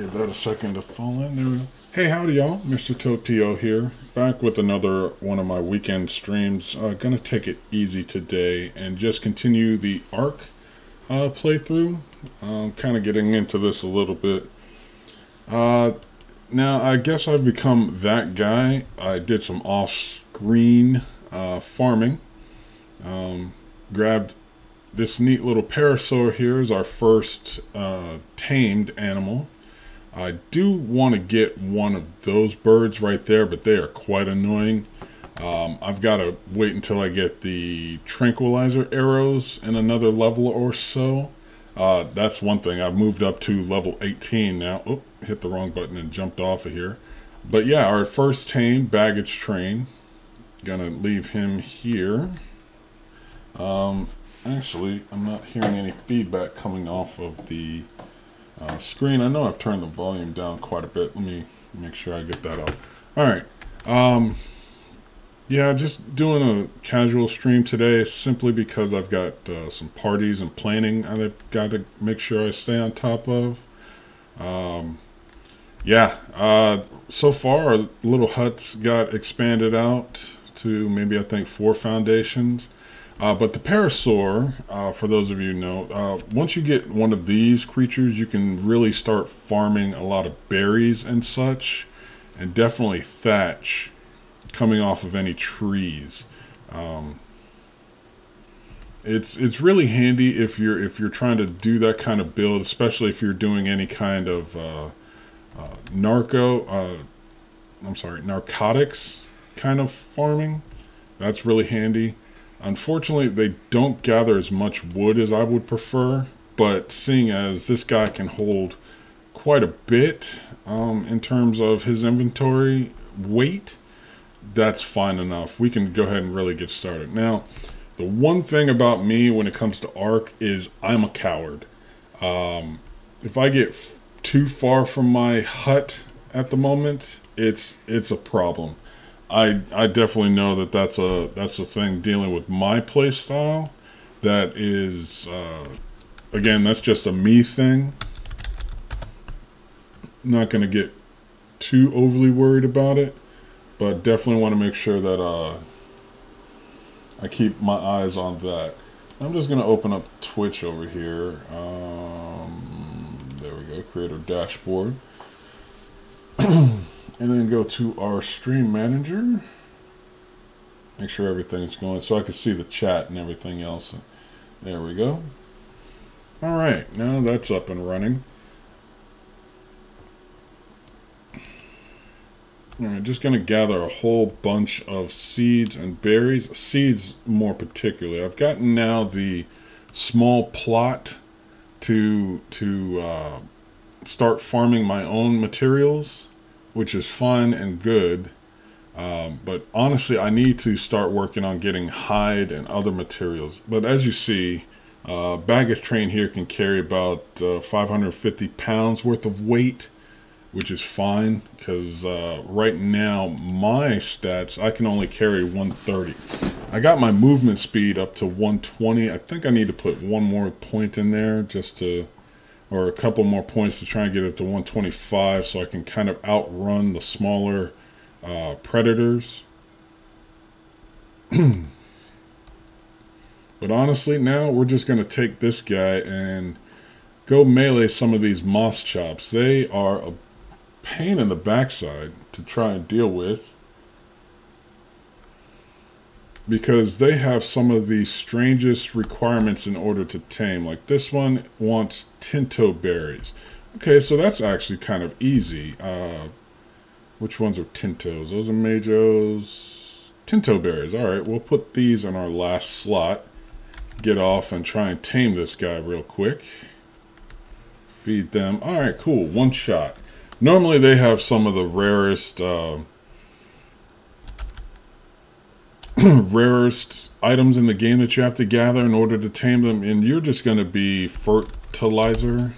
Give that a second to fall in. There we go. Hey, howdy y'all. Mr. Totio here. Back with another one of my weekend streams. Gonna take it easy today and just continue the Ark playthrough. Kind of getting into this a little bit. Now, I guess I've become that guy. I did some off-screen farming. Grabbed this neat little Parasaur here as our first tamed animal. I do want to get one of those birds right there, but they are quite annoying. I've got to wait until I get the tranquilizer arrows in another level or so. That's one thing. I've moved up to level 18 now. Oh, hit the wrong button and jumped off of here. But yeah, our first tamed baggage train. Gonna leave him here. Actually, I'm not hearing any feedback coming off of the screen. I know I've turned the volume down quite a bit. Let me make sure I get that up. Alright. Yeah, just doing a casual stream today simply because I've got some parties and planning I've got to make sure I stay on top of. So far our little huts got expanded out to maybe I think 4 foundations. But the Parasaur, for those of you who know, once you get one of these creatures, you can really start farming a lot of berries and such, and definitely thatch coming off of any trees. It's really handy if you're trying to do that kind of build, especially if you're doing any kind of narcotics kind of farming. That's really handy. Unfortunately, they don't gather as much wood as I would prefer, but seeing as this guy can hold quite a bit in terms of his inventory weight, that's fine enough. We can go ahead and really get started. Now, the one thing about me when it comes to Ark is I'm a coward. If I get too far from my hut at the moment, it's a problem. I definitely know that that's a thing dealing with my play style. That is, again, that's just a me thing. Not going to get too overly worried about it, but definitely want to make sure that I keep my eyes on that. I'm just going to open up Twitch over here. There we go, creator dashboard. And then go to our stream manager. Make sure everything's going so I can see the chat and everything else. There we go. Alright, now that's up and running. Alright, just going to gather a whole bunch of seeds and berries. Seeds more particularly. I've gotten now the small plot to start farming my own materials, which is fun and good, but honestly I need to start working on getting hide and other materials. But as you see, baggage train here can carry about 550 pounds worth of weight, which is fine because right now my stats, I can only carry 130. I got my movement speed up to 120. I think I need to put one more point in there just to, or a couple more points to try and get it to 125 so I can kind of outrun the smaller predators. But honestly, now we're just going to take this guy and go melee some of these moss chops. They are a pain in the backside to try and deal with, because they have some of the strangest requirements in order to tame. Like this one wants tinto berries. Okay, so that's actually kind of easy. Which ones are tintos? Those are majos. Tinto berries. Alright, we'll put these in our last slot. Get off and try and tame this guy real quick. Feed them. Alright, cool. One shot. Normally they have some of the rarest rarest items in the game that you have to gather in order to tame them, and you're just going to be fertilizer.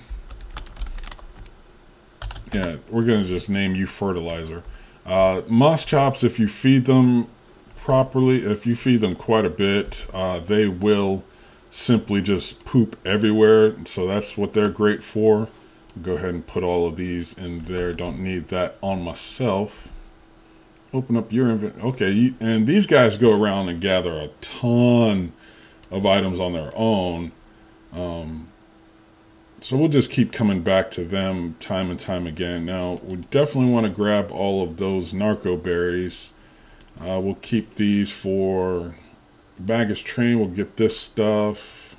Yeah, we're going to just name you fertilizer. Moss chops, if you feed them properly, if you feed them quite a bit, they will simply just poop everywhere, so that's what they're great for. Go ahead and put all of these in there. Don't need that on myself. Open up your inventory. Okay, and these guys go around and gather a ton of items on their own. So we'll just keep coming back to them time and time again. Now, we definitely want to grab all of those narco berries. We'll keep these for baggage train. We'll get this stuff.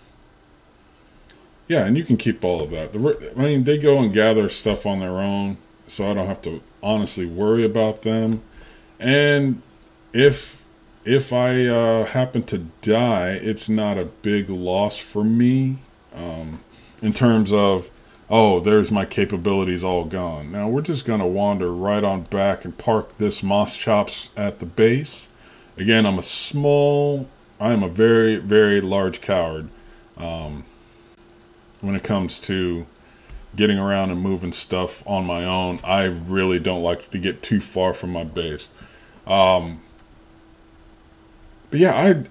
Yeah, and you can keep all of that. I mean, they go and gather stuff on their own, so I don't have to honestly worry about them. And if I happen to die, it's not a big loss for me. In terms of, oh, there's my capabilities all gone. Now we're just going to wander right on back and park this Moss Chops at the base. Again, I'm a very, very large coward when it comes to getting around and moving stuff on my own. I really don't like to get too far from my base. But yeah,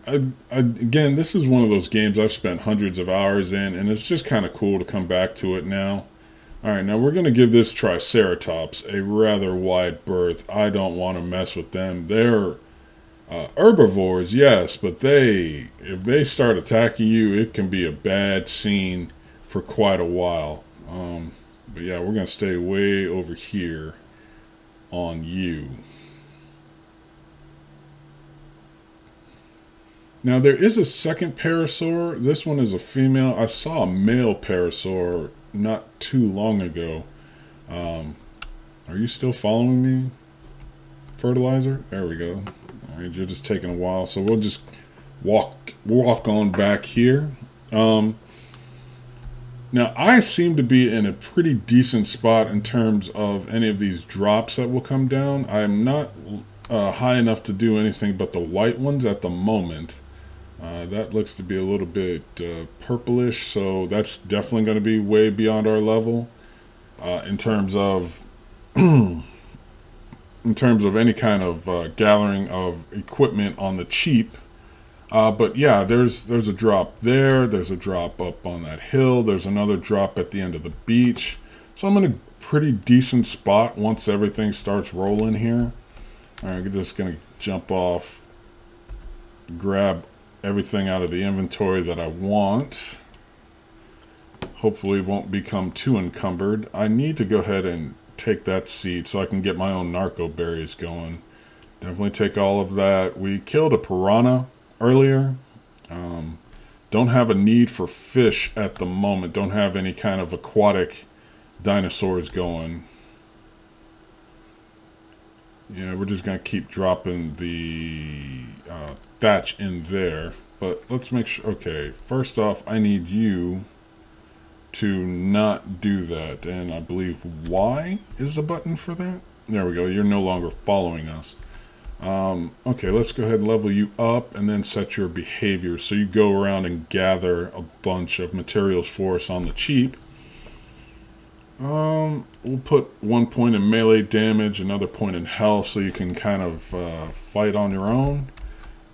again, this is one of those games I've spent hundreds of hours in, and it's just kind of cool to come back to it now. All right, now we're going to give this Triceratops a rather wide berth. I don't want to mess with them. They're herbivores, yes, but if they start attacking you, it can be a bad scene for quite a while. But yeah, we're going to stay way over here on you. Now, there is a second Parasaur. This one is a female. I saw a male Parasaur not too long ago. Are you still following me? Fertilizer? There we go. All right, you're just taking a while, so we'll just walk on back here. Now, I seem to be in a pretty decent spot in terms of any of these drops that will come down. I am not high enough to do anything but the white ones at the moment. That looks to be a little bit purplish, so that's definitely going to be way beyond our level in terms of any kind of gathering of equipment on the cheap. But yeah, there's a drop there. There's a drop up on that hill. There's another drop at the end of the beach. So I'm in a pretty decent spot once everything starts rolling here. All right, we're just going to jump off, grab everything out of the inventory that I want. Hopefully it won't become too encumbered. I need to go ahead and take that seed so I can get my own narco berries going. Definitely take all of that. We killed a piranha earlier. Don't have a need for fish at the moment. Don't have any kind of aquatic dinosaurs going. Yeah, we're just going to keep dropping the thatch in there. But let's make sure. Okay, first off, I need you to not do that. And I believe Y is a button for that. There we go. You're no longer following us. Okay, let's go ahead and level you up and then set your behavior. So you go around and gather a bunch of materials for us on the cheap. We'll put 1 point in melee damage, another point in health, so you can kind of fight on your own.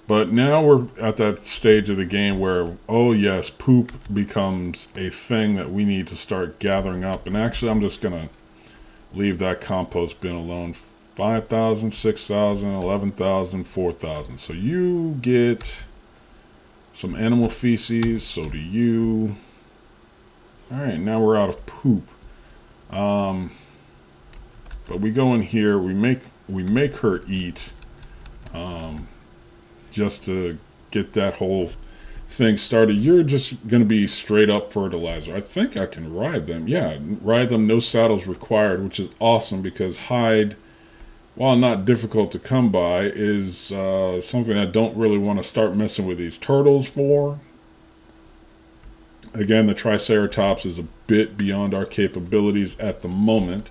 But now we're at that stage of the game where, oh yes, poop becomes a thing that we need to start gathering up. And actually, I'm just going to leave that compost bin alone. 5,000, 6,000, 11,000, 4,000. So you get some animal feces, so do you. All right, now we're out of poop. But we go in here, we make her eat, just to get that whole thing started. You're just going to be straight up fertilizer. I think I can ride them. Yeah, ride them, no saddles required, which is awesome because hide, while not difficult to come by, is something I don't really want to start messing with these turtles for. Again, the Triceratops is a bit beyond our capabilities at the moment.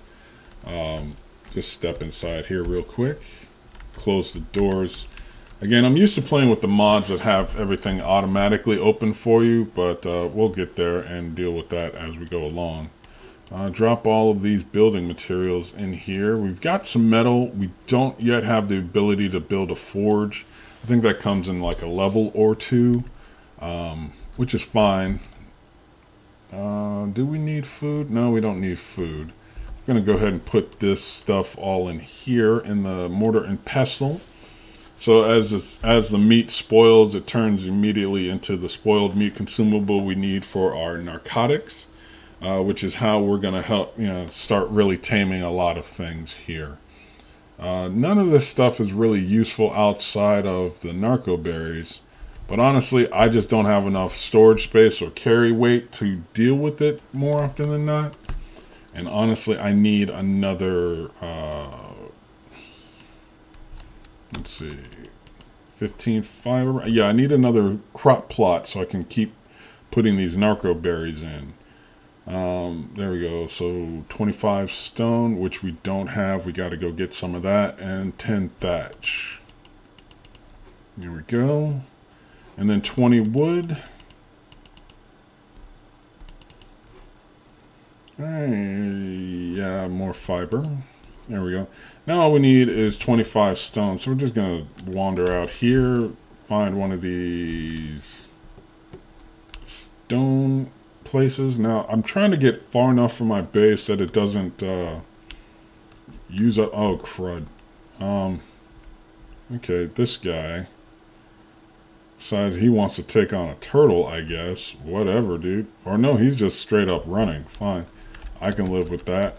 Just step inside here real quick. Close the doors. Again, I'm used to playing with the mods that have everything automatically open for you, but we'll get there and deal with that as we go along. Drop all of these building materials in here. We've got some metal. We don't yet have the ability to build a forge. I think that comes in like a level or two, which is fine. Do we need food? No, we don't need food. I'm going to go ahead and put this stuff all in here in the mortar and pestle. So as the meat spoils, it turns immediately into the spoiled meat consumable we need for our narcotics, which is how we're going to help, start really taming a lot of things here. None of this stuff is really useful outside of the narco berries, but honestly, I just don't have enough storage space or carry weight to deal with it more often than not. And honestly, I need another, let's see, 15 fiber. Yeah, I need another crop plot so I can keep putting these narco berries in. There we go. So 25 stone, which we don't have. We got to go get some of that, and 10 thatch. There we go. And then 20 wood. Yeah, more fiber. There we go. Now all we need is 25 stone. So we're just going to wander out here, find one of these stone places. Now I'm trying to get far enough from my base that it doesn't use up. Oh crud. Okay, this guy decides he wants to take on a turtle, I guess. Whatever, dude. Or no, he's just straight up running. Fine, I can live with that.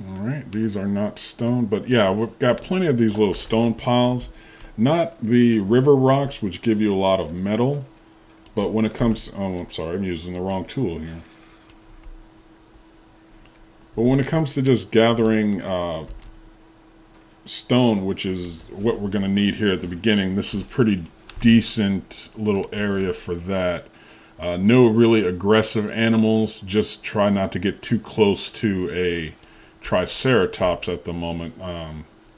Alright, these are not stone, but yeah, we've got plenty of these little stone piles. Not the river rocks, which give you a lot of metal. But when it comes to, oh, I'm sorry, I'm using the wrong tool here. But when it comes to just gathering stone, which is what we're going to need here at the beginning, this is a pretty decent little area for that. No really aggressive animals. Just try not to get too close to a triceratops at the moment.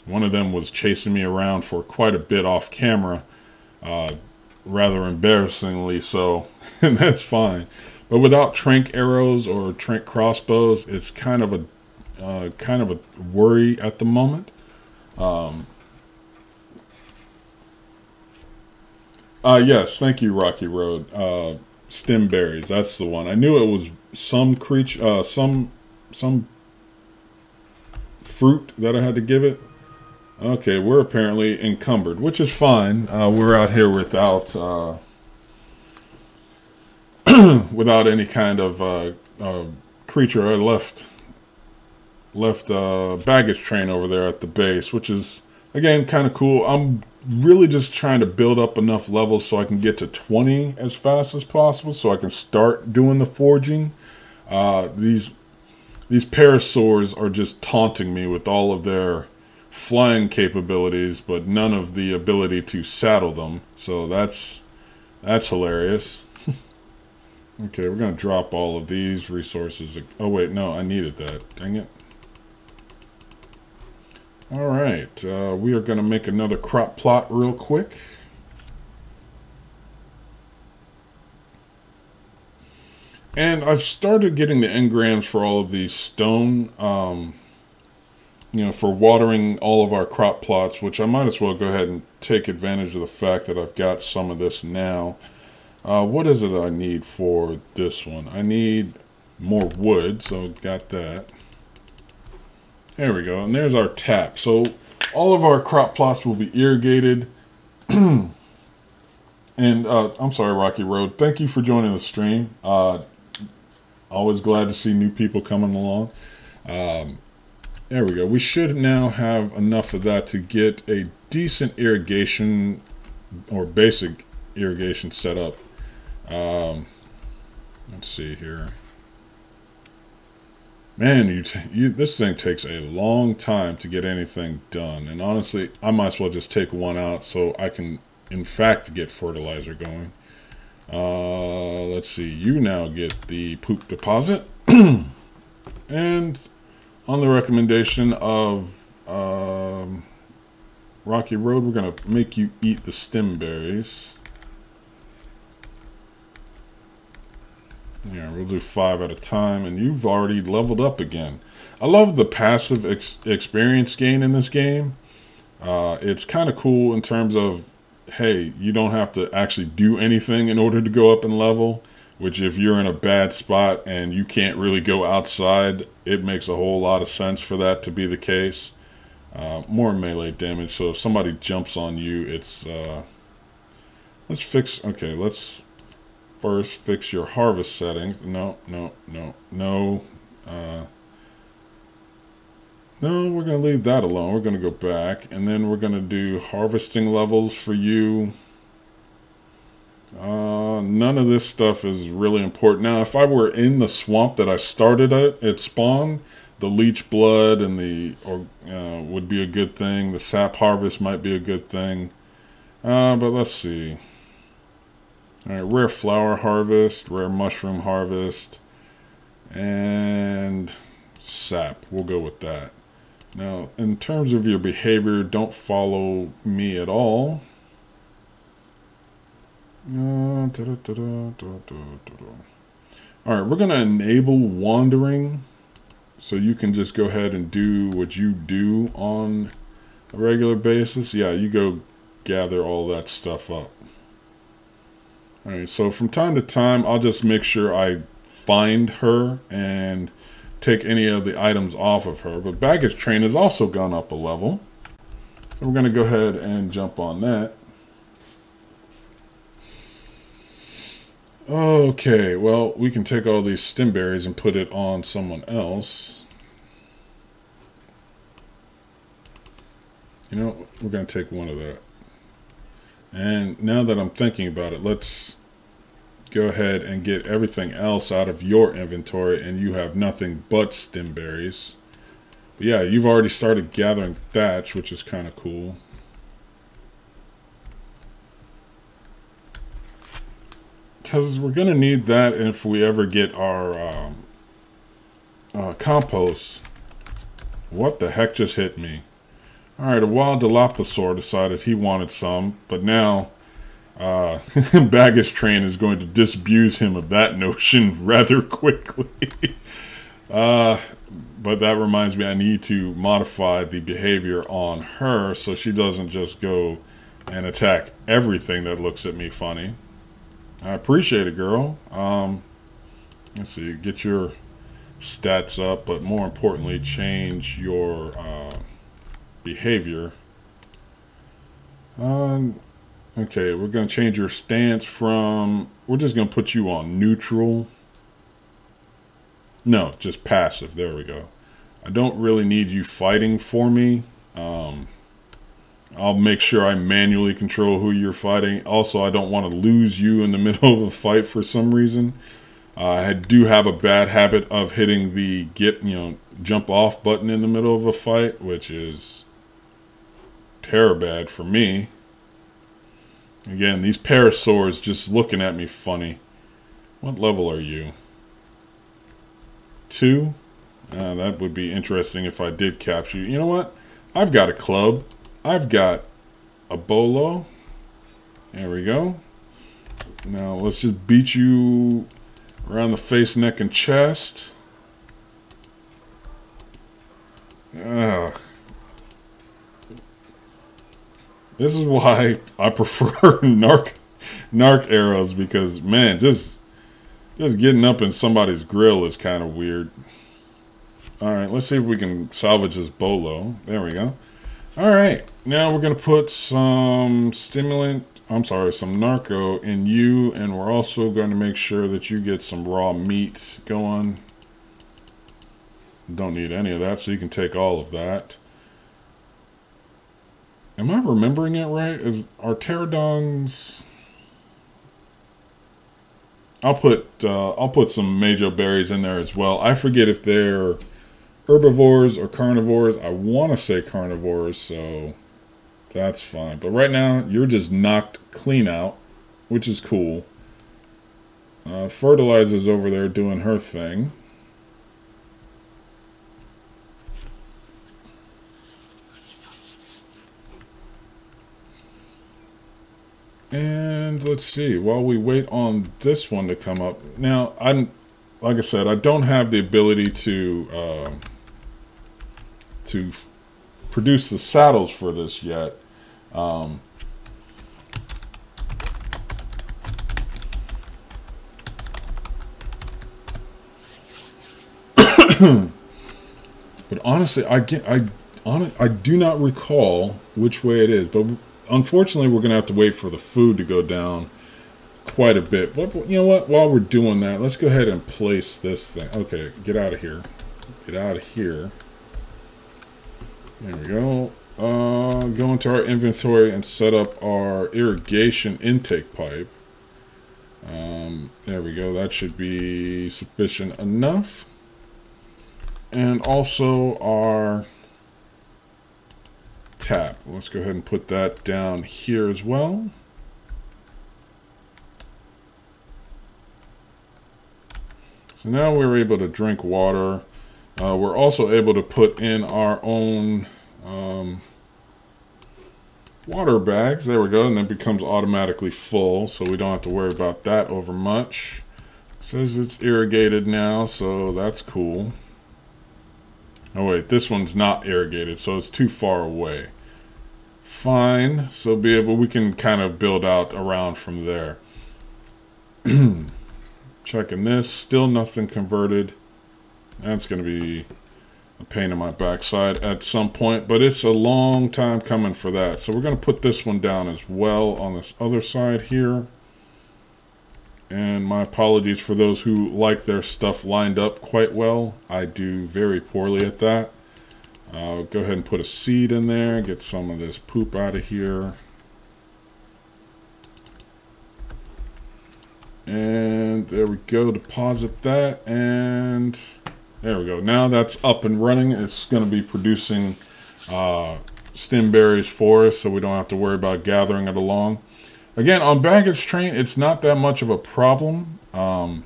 One of them was chasing me around for quite a bit off camera. Rather embarrassingly so, and that's fine. But without trank arrows or trank crossbows, it's kind of a worry at the moment. Yes, thank you, Rocky Road. Stem berries, that's the one. I knew it was some creature, some fruit that I had to give it. Okay, we're apparently encumbered, which is fine. We're out here without without any kind of creature. I left baggage train over there at the base, which is again kind of cool. I'm really just trying to build up enough levels so I can get to 20 as fast as possible, so I can start doing the forging. These parasaurs are just taunting me with all of their flying capabilities, but none of the ability to saddle them. So that's hilarious. Okay, we're gonna drop all of these resources. Oh wait, no, I needed that. Dang it. All right, we are gonna make another crop plot real quick. And I've started getting the engrams for all of these stone, for watering all of our crop plots, which I might as well go ahead and take advantage of the fact that I've got some of this now. What is it I need for this one? I need more wood, so got that. There we go, and there's our tap. So all of our crop plots will be irrigated. And I'm sorry, Rocky Road, thank you for joining the stream. Always glad to see new people coming along. There we go. We should now have enough of that to get a decent irrigation or basic irrigation set up. Let's see here. Man, this thing takes a long time to get anything done. And honestly, I might as well just take one out so I can, in fact, get fertilizer going. Let's see. You now get the poop deposit. And on the recommendation of Rocky Road, we're going to make you eat the stem berries. Yeah, we'll do 5 at a time, and you've already leveled up again. I love the passive experience gain in this game. It's kind of cool in terms of hey, you don't have to actually do anything in order to go up in level, which if you're in a bad spot and you can't really go outside, it makes a whole lot of sense for that to be the case. More melee damage, so if somebody jumps on you, it's let's first fix your harvest settings. No, we're going to leave that alone. We're going to go back, and then we're going to do harvesting levels for you. None of this stuff is really important. Now, if I were in the swamp that I started at spawn, the leech blood and would be a good thing. The sap harvest might be a good thing. But let's see. All right, rare flower harvest, rare mushroom harvest, and sap. We'll go with that. Now, in terms of your behavior, don't follow me at all. All right, we're going to enable wandering, so you can just go ahead and do what you do on a regular basis. Yeah, you go gather all that stuff up. All right, so from time to time, I'll just make sure I find her and take any of the items off of her. But baggage train has also gone up a level. So we're going to go ahead and jump on that. Okay, well, we can take all these stem berries and put it on someone else. You know, we're going to take one of that. And now that I'm thinking about it, let's go ahead and get everything else out of your inventory, and you have nothing but stem berries. But yeah, you've already started gathering thatch, which is kind of cool. Because we're going to need that if we ever get our compost. What the heck just hit me? Alright, a wild Dilophosaur decided he wanted some, but now baggage train is going to disabuse him of that notion rather quickly. But that reminds me, I need to modify the behavior on her so she doesn't just go and attack everything that looks at me funny. I appreciate it, girl. Let's see, get your stats up, but more importantly, change your behavior. Okay, we're going to change your stance from, we're just going to put you on neutral. No, just passive. There we go. I don't really need you fighting for me. I'll make sure I manually control who you're fighting. Also, I don't want to lose you in the middle of a fight for some reason. I do have a bad habit of hitting the jump off button in the middle of a fight, which is terrible bad for me. Again, these Parasaurs just looking at me funny. What level are you? 2? That would be interesting if I did capture you. You know what? I've got a club. I've got a bolo. There we go. Now let's just beat you around the face, neck, and chest. Ugh. This is why I prefer narc arrows, because man, just getting up in somebody's grill is kind of weird. All right, let's see if we can salvage this bolo. There we go. All right, now we're gonna put some some narco in you, and we're also going to make sure that you get some raw meat going. Don't need any of that, so you can take all of that. Am I remembering it right? Are pterodons? I'll put some major berries in there as well. I forget if they're herbivores or carnivores. I want to say carnivores, so that's fine. But right now, you're just knocked clean out, which is cool. Fertilizer's over there doing her thing. And let's see, while we wait on this one to come up. Now, like I said, I don't have the ability to produce the saddles for this yet. But honestly, I do not recall which way it is. But unfortunately, we're going to have to wait for the food to go down quite a bit. But you know what? While we're doing that, let's go ahead and place this thing. Okay, get out of here. Get out of here. There we go. Go into our inventory and set up our irrigation intake pipe. There we go. That should be sufficient enough. And also our tap. Let's go ahead and put that down here as well. So now we're able to drink water. We're also able to put in our own water bags. There we go. And it becomes automatically full, so we don't have to worry about that over much. It says it's irrigated now, so that's cool. Oh wait, this one's not irrigated, so it's too far away. Fine, so we can kind of build out around from there. Checking this, still nothing converted. That's going to be a pain in my backside at some point, but it's a long time coming for that. So we're going to put this one down as well on this other side here. And my apologies for those who like their stuff lined up quite well. I do very poorly at that. Go ahead and put a seed in there, get some of this poop out of here. And there we go, deposit that, and there we go. Now that's up and running. It's going to be producing stem berries for us, so we don't have to worry about gathering it along. Again, on baggage train, it's not that much of a problem. But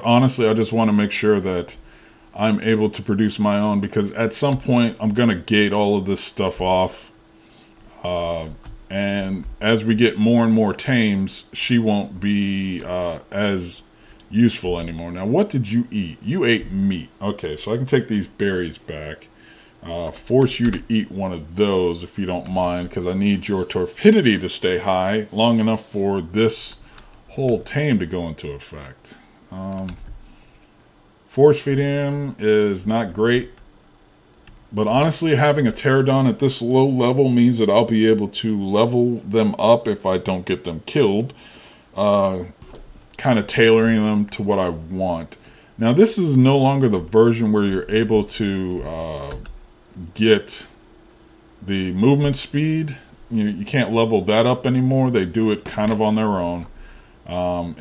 honestly, I just want to make sure that I'm able to produce my own, because at some point, I'm going to gate all of this stuff off. And as we get more and more tames, she won't be as useful anymore. Now, what did you eat? You ate meat. Okay, so I can take these berries back. Force you to eat one of those if you don't mind, because I need your torpidity to stay high long enough for this whole tame to go into effect. Force feeding him is not great, but honestly, having a pterodon at this low level means that I'll be able to level them up if I don't get them killed, kind of tailoring them to what I want. Now, this is no longer the version where you're able to get the movement speed. You can't level that up anymore. They do it kind of on their own. I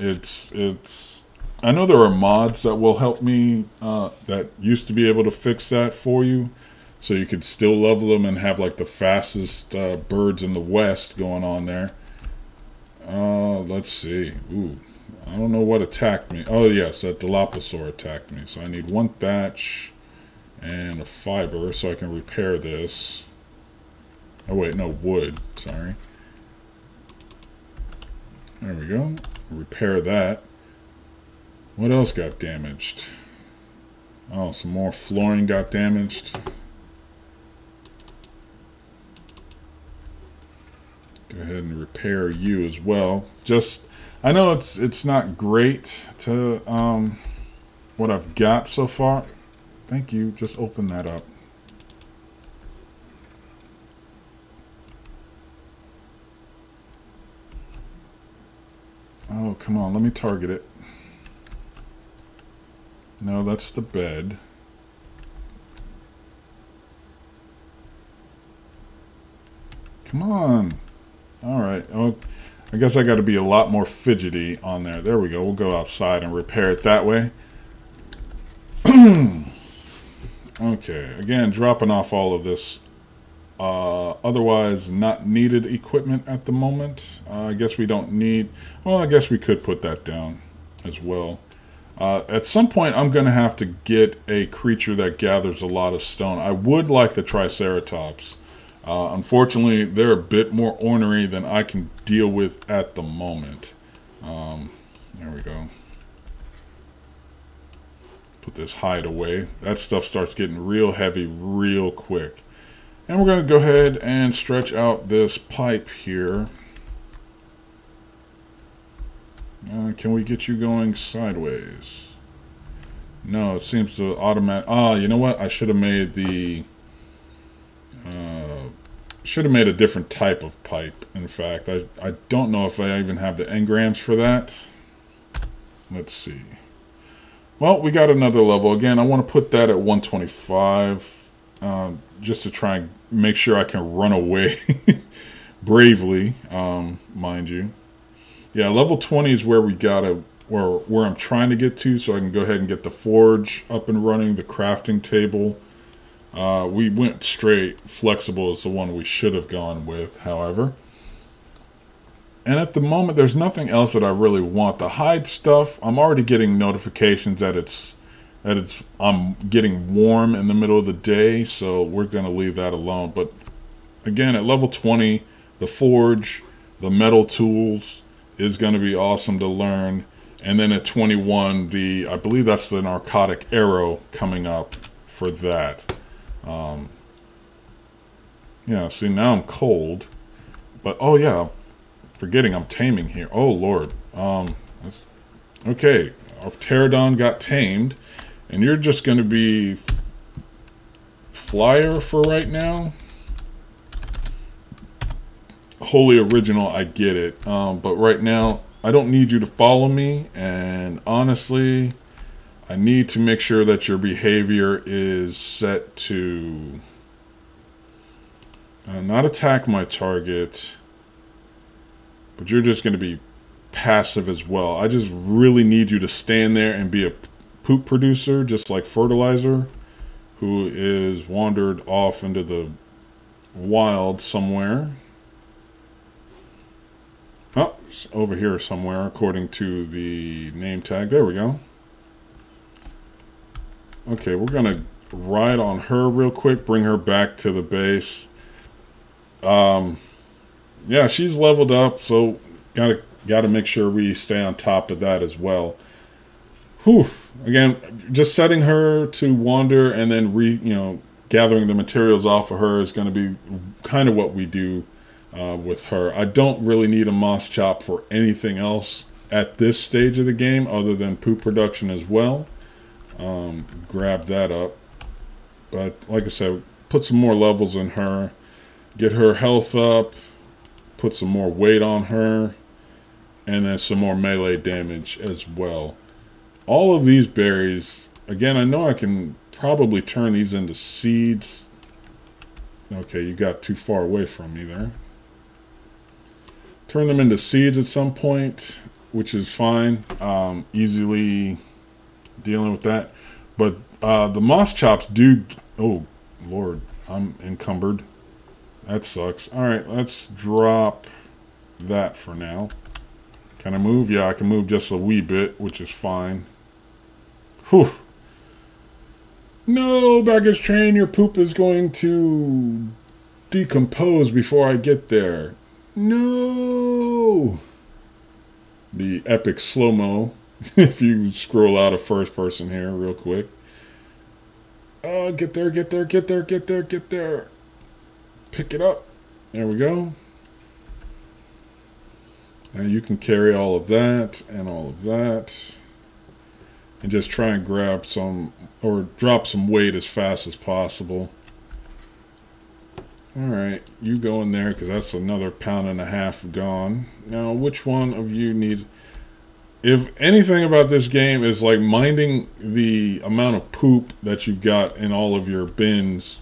know there are mods that will help me that used to be able to fix that for you, so you could still level them and have like the fastest birds in the West going on there. Let's see. Ooh, I don't know what attacked me. Oh yes, that Dilophosaur attacked me. So I need one thatch and a fiber so I can repair this. Oh wait, no, wood. Sorry. There we go. Repair that. What else got damaged? Oh, some more flooring got damaged. Go ahead and repair you as well. Just, I know it's not great to what I've got so far. Thank you. Just open that up. Oh, come on. Let me target it. No, that's the bed. Come on. All right. Oh, I guess I got to be a lot more fidgety on there. There we go. We'll go outside and repair it that way. Okay. Again, dropping off all of this otherwise not needed equipment at the moment. I guess we don't need... Well, I guess we could put that down as well. At some point, I'm going to have to get a creature that gathers a lot of stone. I would like the Triceratops. Unfortunately, they're a bit more ornery than I can deal with at the moment. There we go. Put this hide away. That stuff starts getting real heavy real quick. And we're going to go ahead and stretch out this pipe here. Can we get you going sideways? No, it seems to automatic. Ah, you know what? I should have made the... should have made a different type of pipe, in fact. I don't know if I even have the engrams for that. Let's see. Well, we got another level. Again, I want to put that at 125, just to try and make sure I can run away bravely, mind you. Yeah, level 20 is where we gotta, where I'm trying to get to, so I can go ahead and get the forge up and running, the crafting table. We went straight. Flexible is the one we should have gone with, however. And at the moment, there's nothing else that I really want. The hide stuff, I'm already getting notifications that I'm getting warm in the middle of the day, so we're going to leave that alone. But again, at level 20, the forge, the metal tools is going to be awesome to learn. And then at 21, I believe that's the narcotic arrow coming up for that. Yeah, see, now I'm cold. But, oh yeah, forgetting I'm taming here. Oh, Lord. Okay, our pterodon got tamed. And you're just going to be flyer for right now. Wholly original, I get it. But right now, I don't need you to follow me. And honestly, I need to make sure that your behavior is set to not attack my target, but you're just going to be passive as well. I just really need you to stand there and be a poop producer, just like Fertilizer, who is wandered off into the wild somewhere. Oh, it's over here somewhere, according to the name tag. There we go. Okay, we're going to ride on her real quick, bring her back to the base. Yeah, she's leveled up, so gotta make sure we stay on top of that as well. Whew. Again, just setting her to wander and then gathering the materials off of her is going to be kind of what we do with her. I don't really need a moss chop for anything else at this stage of the game other than poop production as well. Grab that up. But like I said, put some more levels in her. Get her health up. Put some more weight on her. And then some more melee damage as well. All of these berries, again, I know I can probably turn these into seeds. Okay, you got too far away from me there. Turn them into seeds at some point, which is fine. Easily dealing with that. But the moss chops do... Oh, Lord, I'm encumbered. That sucks. Alright, let's drop that for now. Can I move? Yeah, I can move just a wee bit, which is fine. Whew. No, baggage train, your poop is going to decompose before I get there. No! The epic slow-mo, if you scroll out of first person here real quick. Get there, get there, get there, get there, get there. Pick it up. There we go. And you can carry all of that and all of that. And just try and grab some, or drop some weight as fast as possible. Alright, you go in there because that's another 1.5 pounds gone. Now, which one of you needs... If anything about this game is like minding the amount of poop that you've got in all of your bins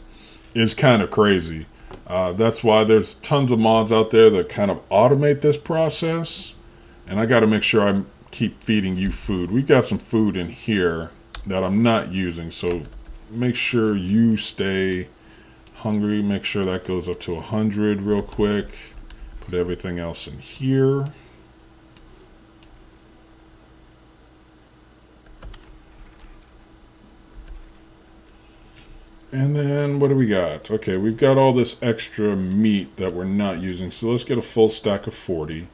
is kind of crazy. That's why there's tons of mods out there that kind of automate this process. And I got to make sure I keep feeding you food. We've got some food in here that I'm not using. So make sure you stay hungry. Make sure that goes up to 100 real quick. Put everything else in here. And then what do we got? Okay, we've got all this extra meat that we're not using. So let's get a full stack of 40.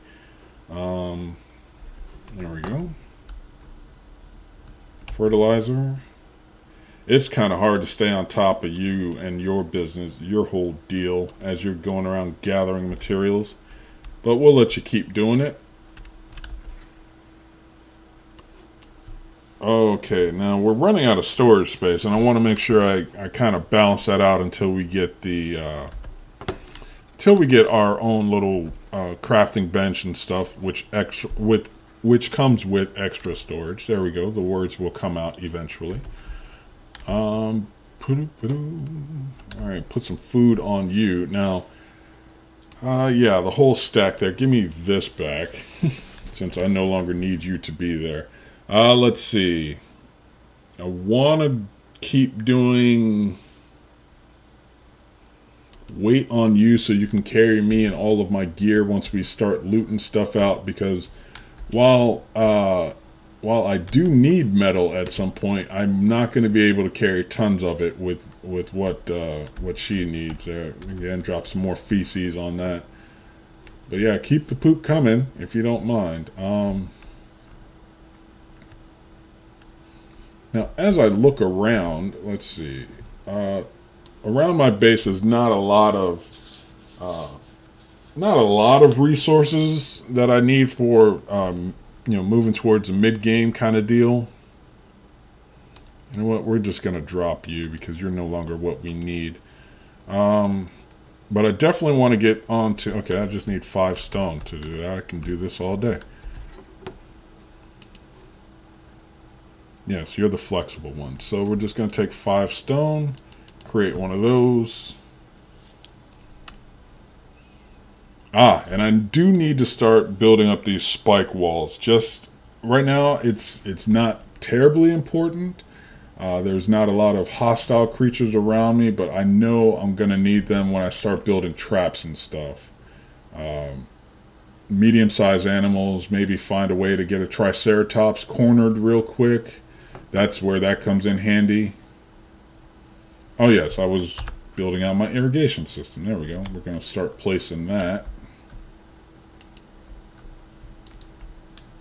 There we go. Fertilizer. It's kind of hard to stay on top of you and your business, your whole deal, as you're going around gathering materials. But we'll let you keep doing it. Okay, now we're running out of storage space, and I want to make sure I kind of balance that out until we get till we get our own little crafting bench and stuff, which comes with extra storage. There we go. The words will come out eventually. All right, put some food on you now. Yeah, the whole stack there. Give me this back, since I no longer need you to be there. Let's see. I want to keep doing weight on you so you can carry me and all of my gear once we start looting stuff out, because while I do need metal at some point, I'm not going to be able to carry tons of it with what she needs. Again, drop some more feces on that. But yeah, keep the poop coming if you don't mind. Now, as I look around, let's see. Around my base is not a lot of resources that I need for moving towards a mid-game kind of deal. You know what? We're just gonna drop you because you're no longer what we need. But I definitely want to get on to. Okay, I just need 5 stone to do that. I can do this all day. Yes, you're the flexible one. So we're just gonna take 5 stone. Create one of those. And I do need to start building up these spike walls. Just right now, it's not terribly important. There's not a lot of hostile creatures around me, but I know I'm going to need them when I start building traps and stuff. Medium-sized animals, maybe find a way to get a Triceratops cornered real quick. That's where that comes in handy. Oh yes, I was building out my irrigation system. There we go. We're going to start placing that.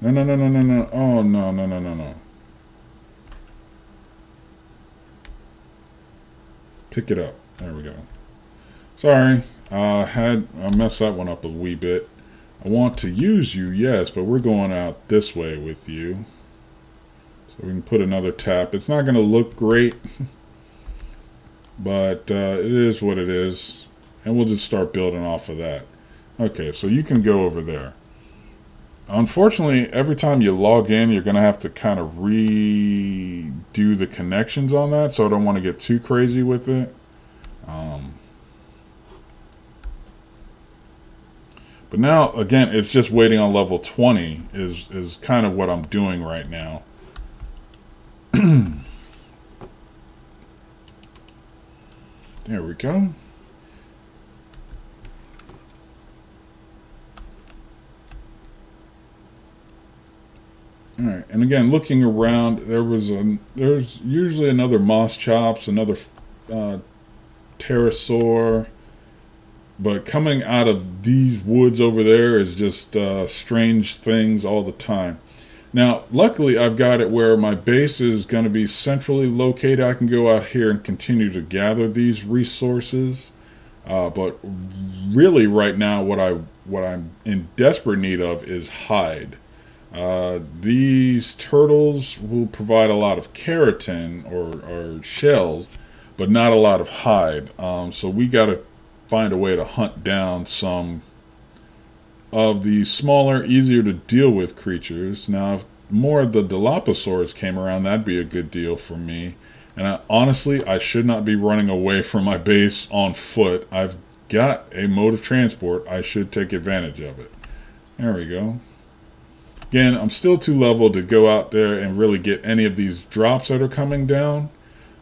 No. Oh, no. Pick it up. There we go. Sorry. I messed that one up a wee bit. I want to use you, yes, but we're going out this way with you. So we can put another tap. It's not going to look great, but it is what it is. And we'll just start building off of that. Okay, so you can go over there. Unfortunately, every time you log in, you're going to have to kind of redo the connections on that, so I don't want to get too crazy with it. But now, again, it's just waiting on level 20 is kind of what I'm doing right now. There we go. All right, and again, looking around, there's usually another Moss Chops, another Parasaur, but coming out of these woods over there is just strange things all the time. Now, luckily, I've got it where my base is going to be centrally located. I can go out here and continue to gather these resources, but really, right now, what I'm in desperate need of is hide. These turtles will provide a lot of keratin or shells, but not a lot of hide. So we got to find a way to hunt down some of the smaller, easier to deal with creatures. Now, if more of the Dilophosaurs came around, that'd be a good deal for me. And honestly, I should not be running away from my base on foot. I've got a mode of transport. I should take advantage of it. There we go. Again, I'm still too level to go out there and really get any of these drops that are coming down.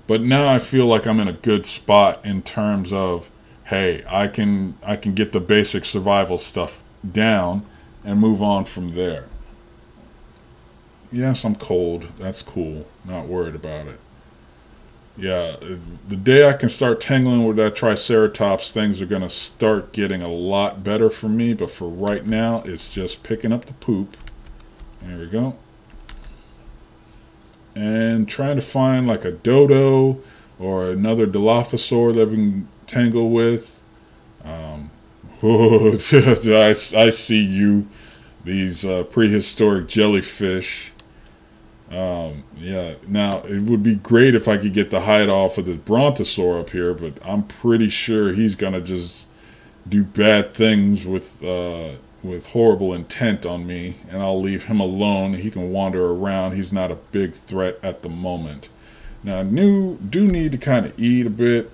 But now I feel like I'm in a good spot in terms of, hey, I can get the basic survival stuff down and move on from there. Yes, I'm cold. That's cool. Not worried about it. Yeah, the day I can start tangling with that Triceratops, things are going to start getting a lot better for me. But for right now, it's just picking up the poop. There we go. And trying to find like a dodo or another Dilophosaur that we can tangle with. I see you. These prehistoric jellyfish. Yeah, now it would be great if I could get the hide off of the Brontosaur up here, but I'm pretty sure he's gonna just do bad things with horrible intent on me, and I'll leave him alone. He can wander around. He's not a big threat at the moment. Now, I do need to kind of eat a bit.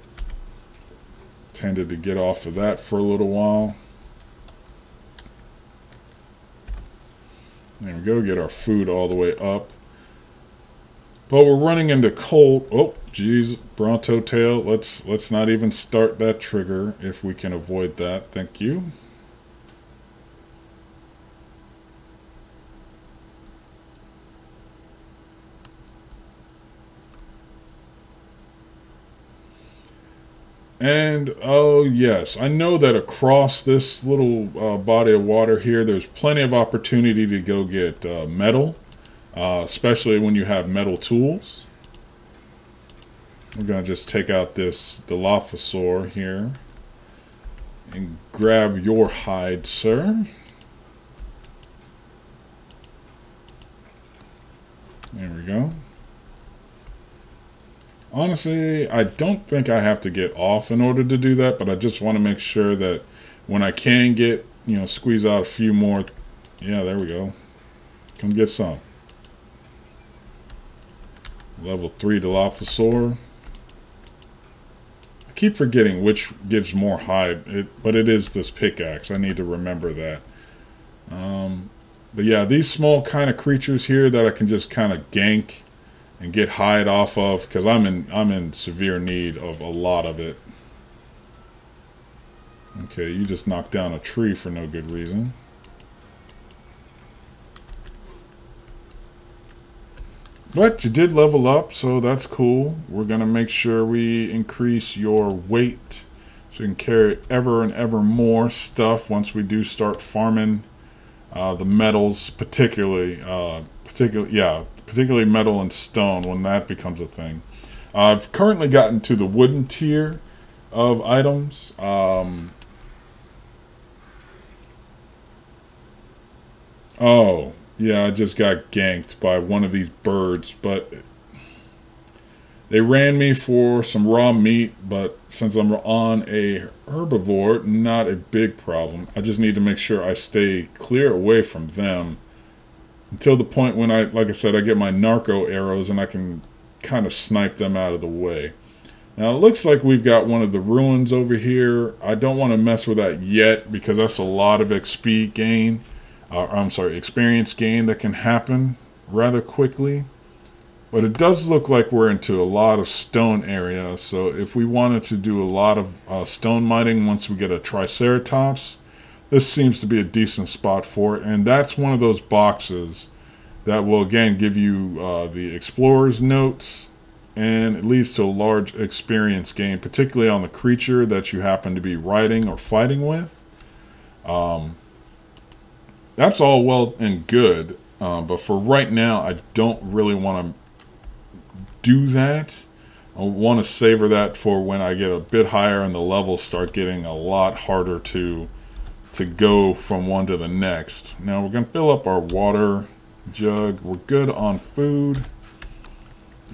Tended to get off of that for a little while. There we go. Get our food all the way up. But we're running into cold. Oh, geez, Bronto tail. Let's not even start that trigger if we can avoid that. Thank you. And, oh yes, I know that across this little body of water here, there's plenty of opportunity to go get metal, especially when you have metal tools. We're going to just take out the Dilophosaur here and grab your hide, sir. There we go. Honestly, I don't think I have to get off in order to do that, but I just want to make sure that when I can get, squeeze out a few more. Yeah, there we go. Come get some. Level 3 Dilophosaur. I keep forgetting which gives more hide, but it is this pickaxe. I need to remember that. But yeah, these small kind of creatures here that I can just kind of gank and get hide off of, because I'm in severe need of a lot of it. Okay, you just knocked down a tree for no good reason. But you did level up, so that's cool. We're gonna make sure we increase your weight so you can carry ever and ever more stuff once we do start farming the metals, particularly metal and stone when that becomes a thing. I've currently gotten to the wooden tier of items. Oh, yeah, I just got ganked by one of these birds, but they ran me for some raw meat, but since I'm on a herbivore, not a big problem. I just need to make sure I stay clear away from them until the point when like I said, I get my narco arrows and I can kind of snipe them out of the way. Now it looks like we've got one of the ruins over here. I don't want to mess with that yet because that's a lot of XP gain. Experience gain that can happen rather quickly. But it does look like we're into a lot of stone area. So if we wanted to do a lot of stone mining once we get a Triceratops, this seems to be a decent spot for it. And that's one of those boxes that will again give you the explorer's notes, and it leads to a large experience gain, particularly on the creature that you happen to be riding or fighting with. That's all well and good, but for right now I don't really want to do that. I want to savor that for when I get a bit higher and the levels start getting a lot harder to go from one to the next. Now we're going to fill up our water jug. We're good on food.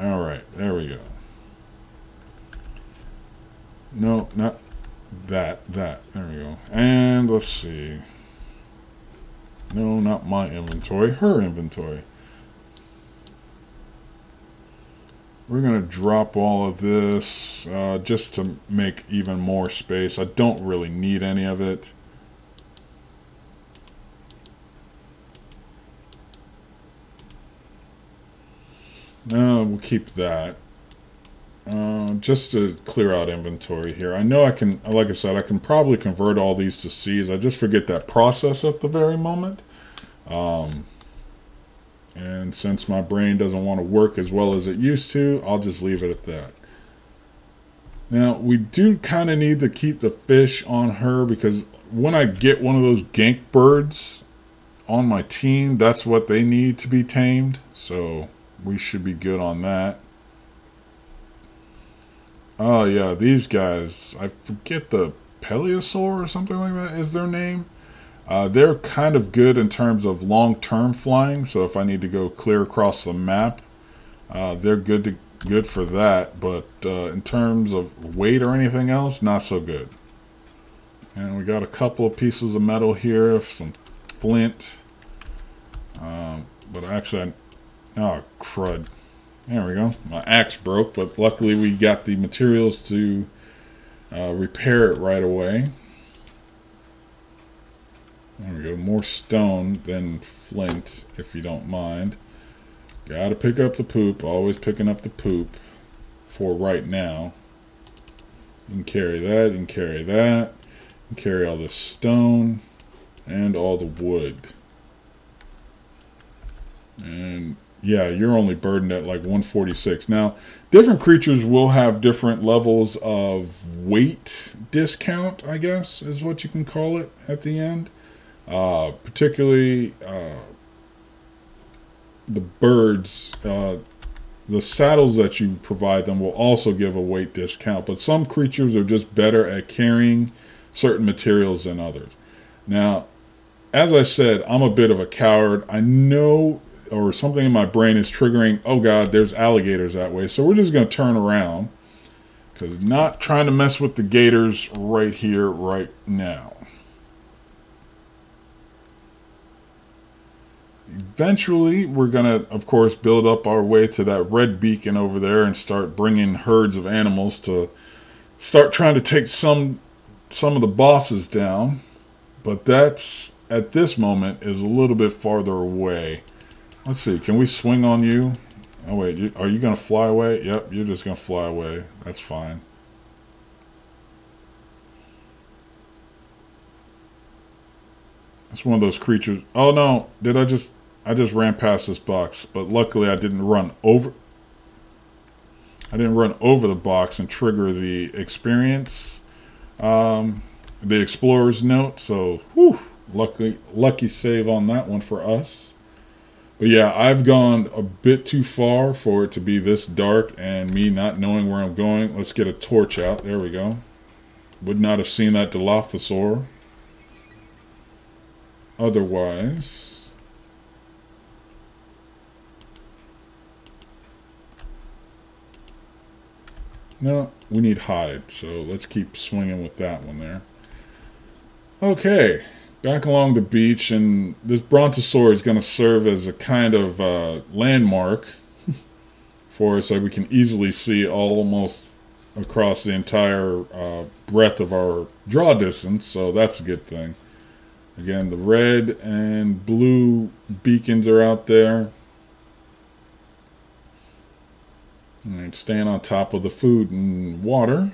Alright, there we go. No, not that. There we go. And let's see. No, not my inventory. Her inventory. We're going to drop all of this just to make even more space. I don't really need any of it. We'll keep that. Just to clear out inventory here. I know I can, like I said, I can probably convert all these to seeds. I just forget that process at the very moment. And since my brain doesn't want to work as well as it used to, I'll just leave it at that. Now, we do kind of need to keep the fish on her because when I get one of those gank birds on my team, that's what they need to be tamed. So we should be good on that. Oh yeah, these guys, I forget, the Parasaur or something like that is their name. They're kind of good in terms of long-term flying. So if I need to go clear across the map, they're good for that. But in terms of weight or anything else, not so good. And we got a couple of pieces of metal here, some flint. But actually, oh crud. There we go. My axe broke, but luckily we got the materials to repair it right away. There we go. More stone than flint, if you don't mind. Gotta pick up the poop. Always picking up the poop for right now. You can carry that. You can carry that. You can carry all this stone and all the wood. And yeah, you're only burdened at like 146. Now, different creatures will have different levels of weight discount, I guess, is what you can call it at the end. Particularly the birds, the saddles that you provide them will also give a weight discount. But some creatures are just better at carrying certain materials than others. Now, as I said, I'm a bit of a coward. I know, or something in my brain is triggering, oh God, there's alligators that way. So we're just going to turn around, because not trying to mess with the gators right here, right now. Eventually, we're going to, of course, build up our way to that red beacon over there and start bringing herds of animals to start trying to take some of the bosses down. But that's, at this moment, is a little bit farther away. Let's see, can we swing on you? Oh wait, are you going to fly away? Yep, you're just going to fly away. That's fine. It's one of those creatures. Oh no, I just ran past this box, but luckily I didn't run over the box and trigger the experience, the explorer's note. So, whew, lucky save on that one for us. But yeah, I've gone a bit too far for it to be this dark and me not knowing where I'm going. Let's get a torch out. There we go. Would not have seen that Dilophosaur otherwise. No, we need hide, so let's keep swinging with that one there. Okay, back along the beach, and this Brontosaur is going to serve as a kind of landmark for us, so we can easily see almost across the entire breadth of our draw distance, so that's a good thing. Again, the red and blue beacons are out there. And staying on top of the food and water.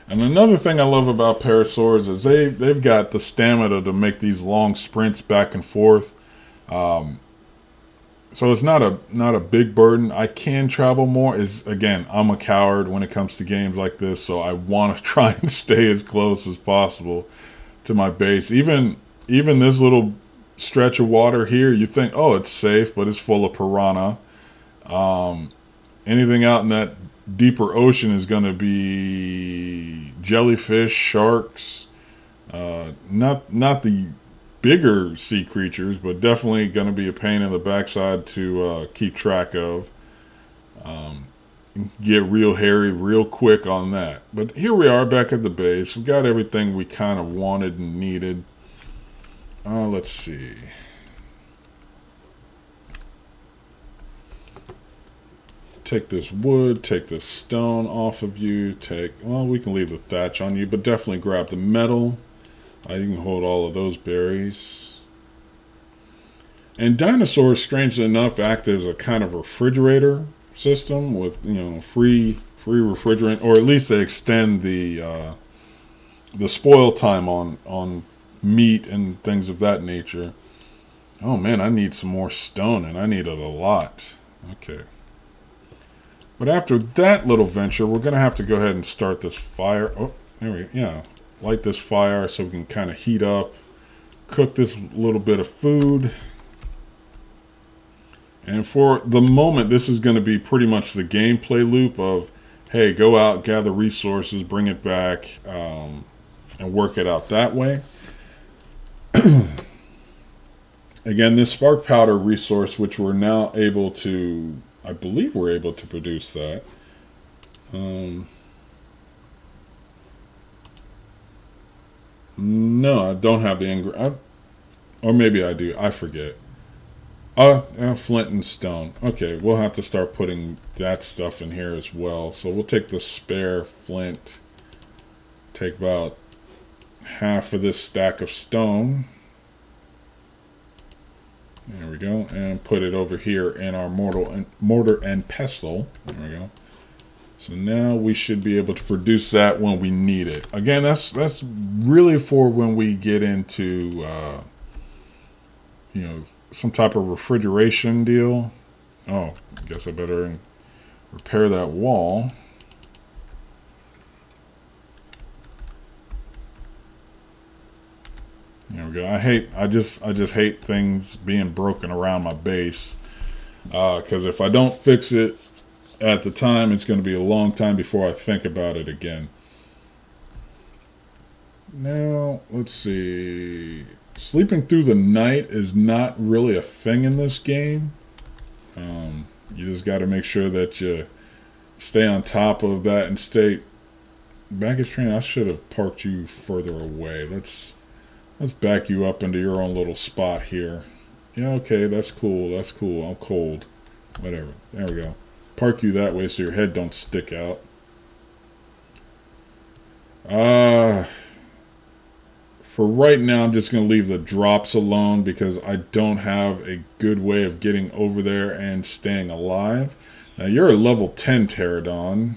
And another thing I love about Parasaurs is they've got the stamina to make these long sprints back and forth. So it's not a big burden. I can travel more. Again, I'm a coward when it comes to games like this, so I want to try and stay as close as possible to my base. Even this little stretch of water here, you think, oh, it's safe, but it's full of piranha. Anything out in that deeper ocean is going to be jellyfish, sharks, not the bigger sea creatures, but definitely going to be a pain in the backside to keep track of. Get real hairy real quick on that. But here we are back at the base. We got everything we kind of wanted and needed. Let's see. Take this wood, take this stone off of you, well, we can leave the thatch on you, but definitely grab the metal. You can hold all of those berries. And dinosaurs, strangely enough, act as a kind of refrigerator system with, free refrigerant, or at least they extend the spoil time on meat and things of that nature. Oh man, I need some more stone, and I need it a lot. Okay. But after that little venture, we're going to have to go ahead and start this fire. Oh, there we go. Yeah. Light this fire so we can kind of heat up. Cook this little bit of food. And for the moment, this is going to be pretty much the gameplay loop of, hey, go out, gather resources, bring it back. and work it out that way. Again, this spark powder resource, which we're now able to, I believe we're able to produce that. No, I don't have the ingredient. Or maybe I do. I forget. Flint and stone. Okay, we'll have to start putting that stuff in here as well. So we'll take the spare flint. Take about half of this stack of stone. There we go. And put it over here in our mortar and pestle. There we go. So now we should be able to produce that when we need it. Again, that's really for when we get into, you know, some type of refrigeration deal. Oh, I guess I better repair that wall. There we go. I just hate things being broken around my base. Because if I don't fix it at the time, it's going to be a long time before I think about it again. Now, let's see. Sleeping through the night is not really a thing in this game. You just got to make sure that you stay on top of that and stay... Baggage train, I should have parked you further away. Let's back you up into your own little spot here. Yeah, okay, that's cool. That's cool. I'm cold. Whatever. There we go. Park you that way so your head don't stick out. For right now, I'm just going to leave the drops alone because I don't have a good way of getting over there and staying alive. Now, you're a level 10 pterodon,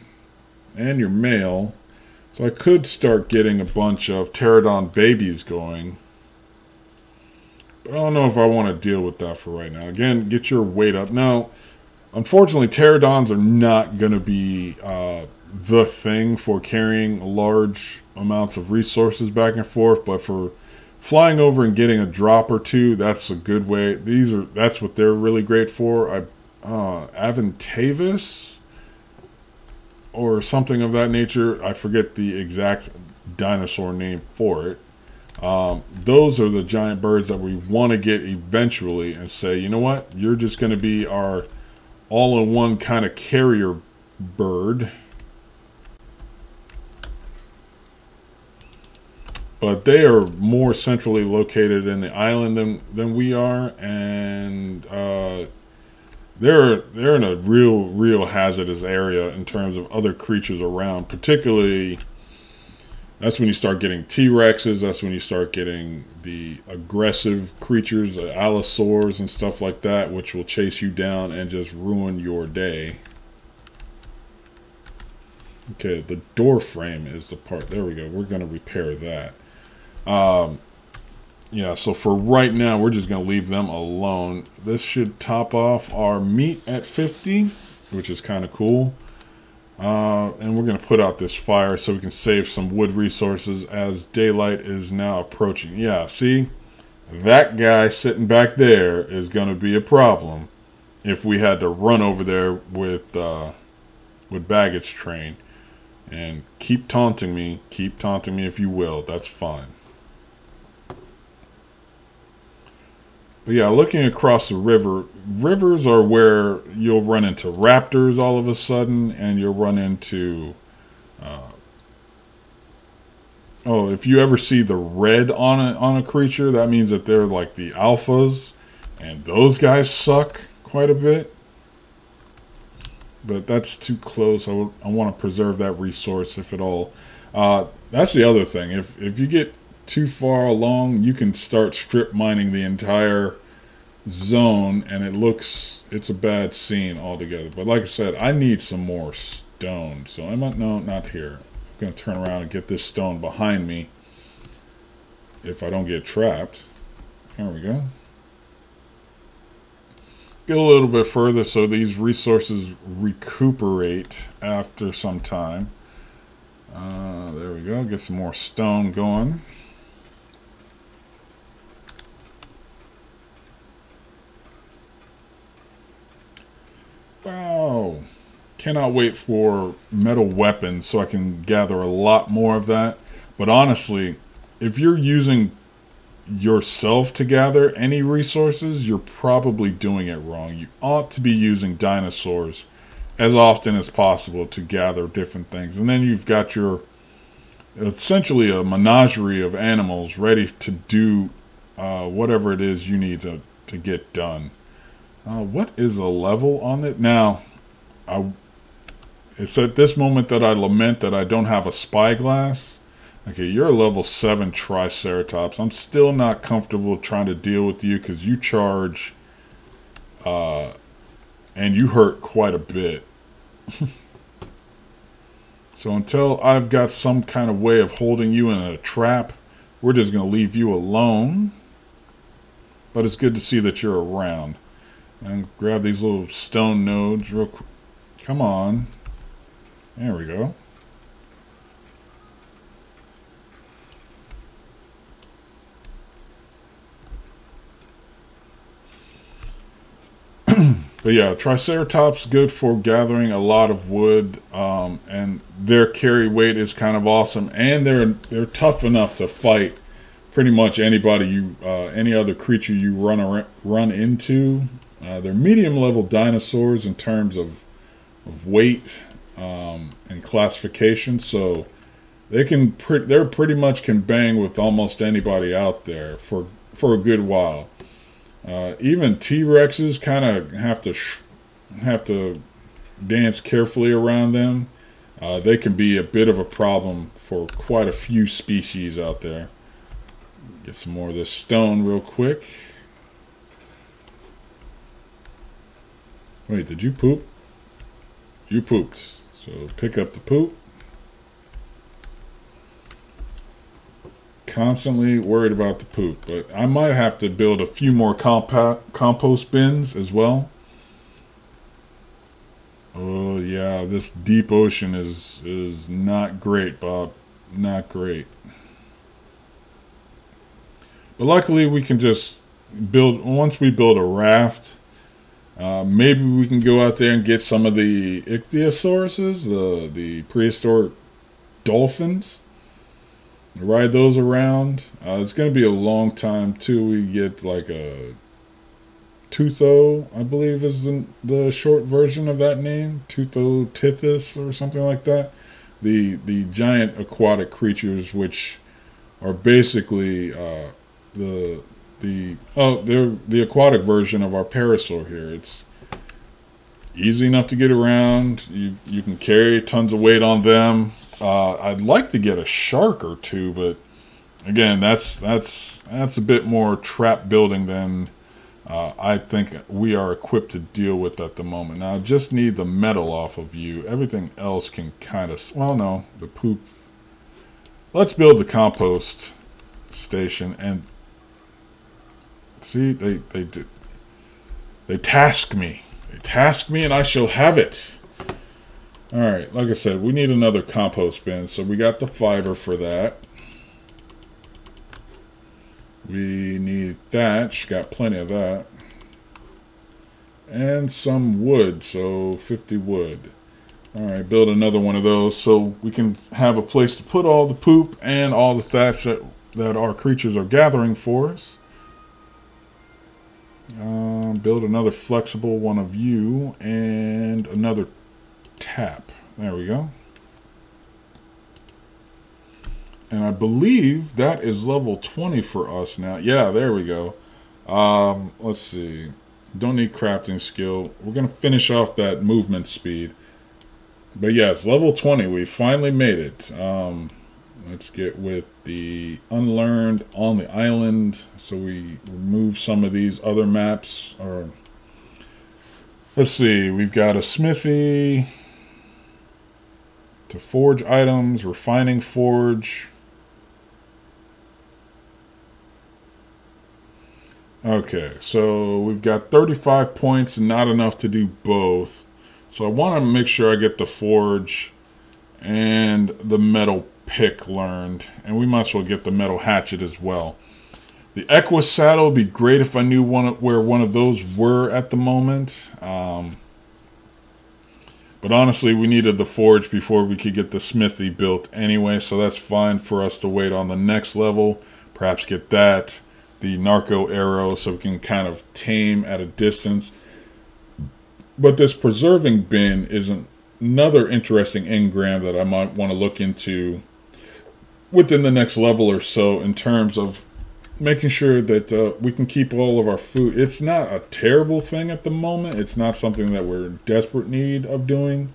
and you're male, so I could start getting a bunch of pterodon babies going. But I don't know if I want to deal with that for right now. Again, get your weight up. Now, unfortunately, pterodons are not going to be the thing for carrying large amounts of resources back and forth, but for flying over and getting a drop or two, that's a good way. That's what they're really great for. Aventavis or something of that nature. I forget the exact dinosaur name for it. Those are the giant birds that we want to get eventually and say, you know what, you're just going to be our all-in-one kind of carrier bird. But they are more centrally located in the island than we are, and they're in a real hazardous area in terms of other creatures around. Particularly, that's when you start getting T-Rexes. That's when you start getting the aggressive creatures, the Allosaurs and stuff like that, which will chase you down and just ruin your day. Okay, the door frame is the part. There we go. We're going to repair that. Yeah, so for right now, we're just going to leave them alone. This should top off our meat at 50, which is kind of cool. And we're going to put out this fire so we can save some wood resources as daylight is now approaching. Yeah, see? That guy sitting back there is going to be a problem if we had to run over there with baggage train. And keep taunting me if you will. That's fine. But yeah, looking across the river, rivers are where you'll run into raptors all of a sudden, and you'll run into... if you ever see the red on a creature, that means that they're like the alphas, and those guys suck quite a bit. But that's too close. I want to preserve that resource if at all. That's the other thing. If you get too far along, you can start strip mining the entire zone, and it's a bad scene altogether. But like I said, I need some more stone. So not here. I'm going to turn around and get this stone behind me if I don't get trapped. There we go. Get a little bit further so these resources recuperate after some time. There we go. Get some more stone going. Wow. Cannot wait for metal weapons so I can gather a lot more of that. But honestly, if you're using yourself to gather any resources, you're probably doing it wrong. You ought to be using dinosaurs as often as possible to gather different things. And then you've got your essentially a menagerie of animals ready to do whatever it is you need to get done. What is the level on it? Now, it's at this moment that I lament that I don't have a spyglass. Okay, you're a level 7 Triceratops. I'm still not comfortable trying to deal with you because you charge and you hurt quite a bit. So until I've got some kind of way of holding you in a trap, we're just going to leave you alone. But it's good to see that you're around. And grab these little stone nodes real quick. Come on. There we go. But yeah, Triceratops good for gathering a lot of wood, and their carry weight is kind of awesome, and they're tough enough to fight pretty much anybody any other creature you run into. They're medium level dinosaurs in terms of weight and classification, so they're pretty much can bang with almost anybody out there for a good while. Even T-Rexes kind of have to dance carefully around them. They can be a bit of a problem for quite a few species out there. Get some more of this stone real quick. Wait, did you poop? You pooped. So pick up the poop. Constantly worried about the poop, but I might have to build a few more compost bins as well. Oh yeah, this deep ocean is not great, Bob. Not great. But luckily we can just once we build a raft, maybe we can go out there and get some of the ichthyosauruses, the prehistoric dolphins. Ride those around. It's going to be a long time till we get like a Tutho, I believe is the short version of that name. Tuthotithis or something like that. The giant aquatic creatures, which are basically they're the aquatic version of our Parasaur here. It's easy enough to get around. You can carry tons of weight on them. I'd like to get a shark or two, but again, that's a bit more trap building than I think we are equipped to deal with at the moment. Now, I just need the metal off of you. Everything else can kind of, well, no, the poop. Let's build the compost station and see, they task me. They task me and I shall have it. Alright, like I said, we need another compost bin, so we got the fiber for that. We need thatch, got plenty of that. And some wood, so 50 wood. Alright, build another one of those so we can have a place to put all the poop and all the thatch that our creatures are gathering for us. Build another flexible one of you and another tap. There we go. And I believe that is level 20 for us now. Yeah, there we go. Let's see. Don't need crafting skill. We're going to finish off that movement speed. But yes, level 20. We finally made it. Let's get with the unlearned on the island. So we remove some of these other maps. Or let's see. We've got a smithy to forge items, refining forge. Okay, so we've got 35 points and not enough to do both. So I want to make sure I get the forge and the metal pick learned. And we might as well get the metal hatchet as well. The Equus saddle would be great if I knew where one of those were at the moment. But But honestly, we needed the forge before we could get the smithy built anyway, so that's fine for us to wait on the next level. Perhaps get that, the narco arrow, so we can kind of tame at a distance. But this preserving bin is another interesting engram that I might want to look into within the next level or so, in terms of making sure that we can keep all of our food. It's not a terrible thing at the moment. It's not something that we're in desperate need of doing.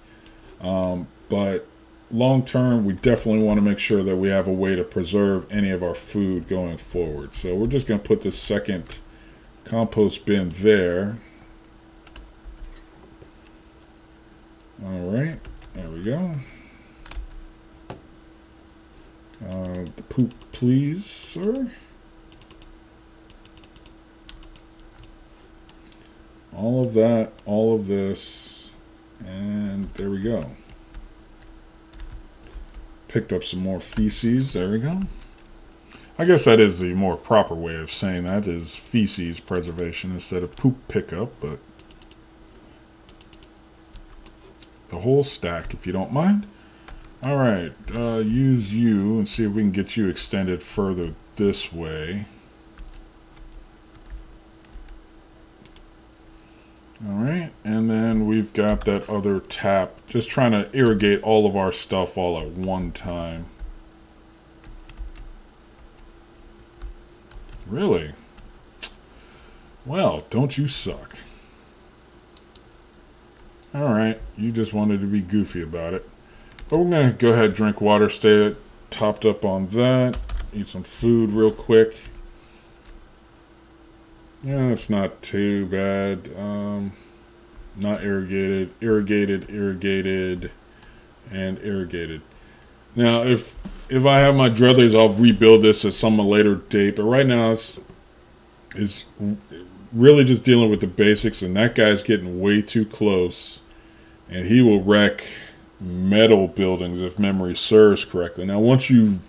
But long term, we definitely want to make sure that we have a way to preserve any of our food going forward. So we're just going to put this second compost bin there. All right, there we go. The poop, please, sir. All of that, all of this, and there we go. Picked up some more feces, there we go. I guess that is the more proper way of saying that, is feces preservation instead of poop pickup, but the whole stack, if you don't mind. All right, use you and see if we can get you extended further this way. All right, and then we've got that other tap, just trying to irrigate all of our stuff all at one time. Really? Well, don't you suck. All right, you just wanted to be goofy about it. But we're going to go ahead and drink water, stay topped up on that, eat some food real quick. Yeah, it's not too bad. Not irrigated, irrigated, and irrigated. Now, if I have my druthers, I'll rebuild this at some later date. But right now, it's really just dealing with the basics. And that guy's getting way too close. And he will wreck metal buildings, if memory serves correctly. Now, once you've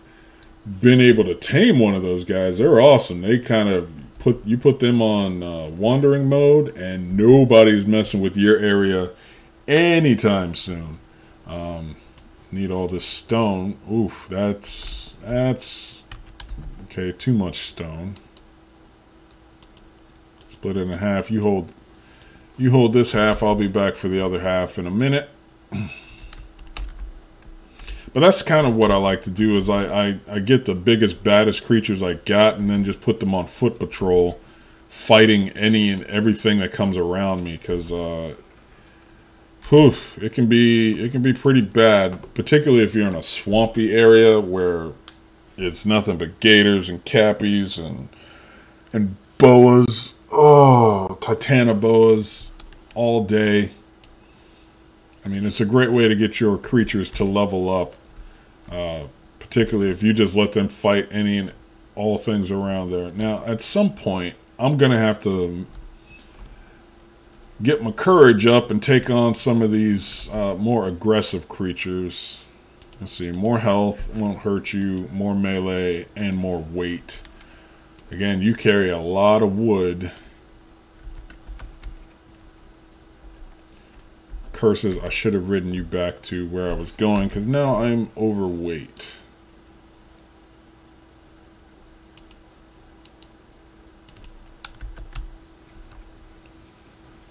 been able to tame one of those guys, they're awesome. They kind of put them on wandering mode, and nobody's messing with your area anytime soon. Need all this stone. Oof, that's okay. Too much stone. Split it in half. You hold this half. I'll be back for the other half in a minute. But that's kind of what I like to do, is I get the biggest, baddest creatures I got, and then just put them on foot patrol, fighting any and everything that comes around me, because it can be pretty bad, particularly if you're in a swampy area where it's nothing but gators and cappies and boas. Oh, titanoboas all day. I mean, it's a great way to get your creatures to level up. Particularly if you just let them fight any and all things around there. Now, at some point, I'm going to have to get my courage up and take on some of these more aggressive creatures. Let's see, more health won't hurt you, more melee, and more weight. Again, you carry a lot of wood. Curses, I should have ridden you back to where I was going, because now I'm overweight.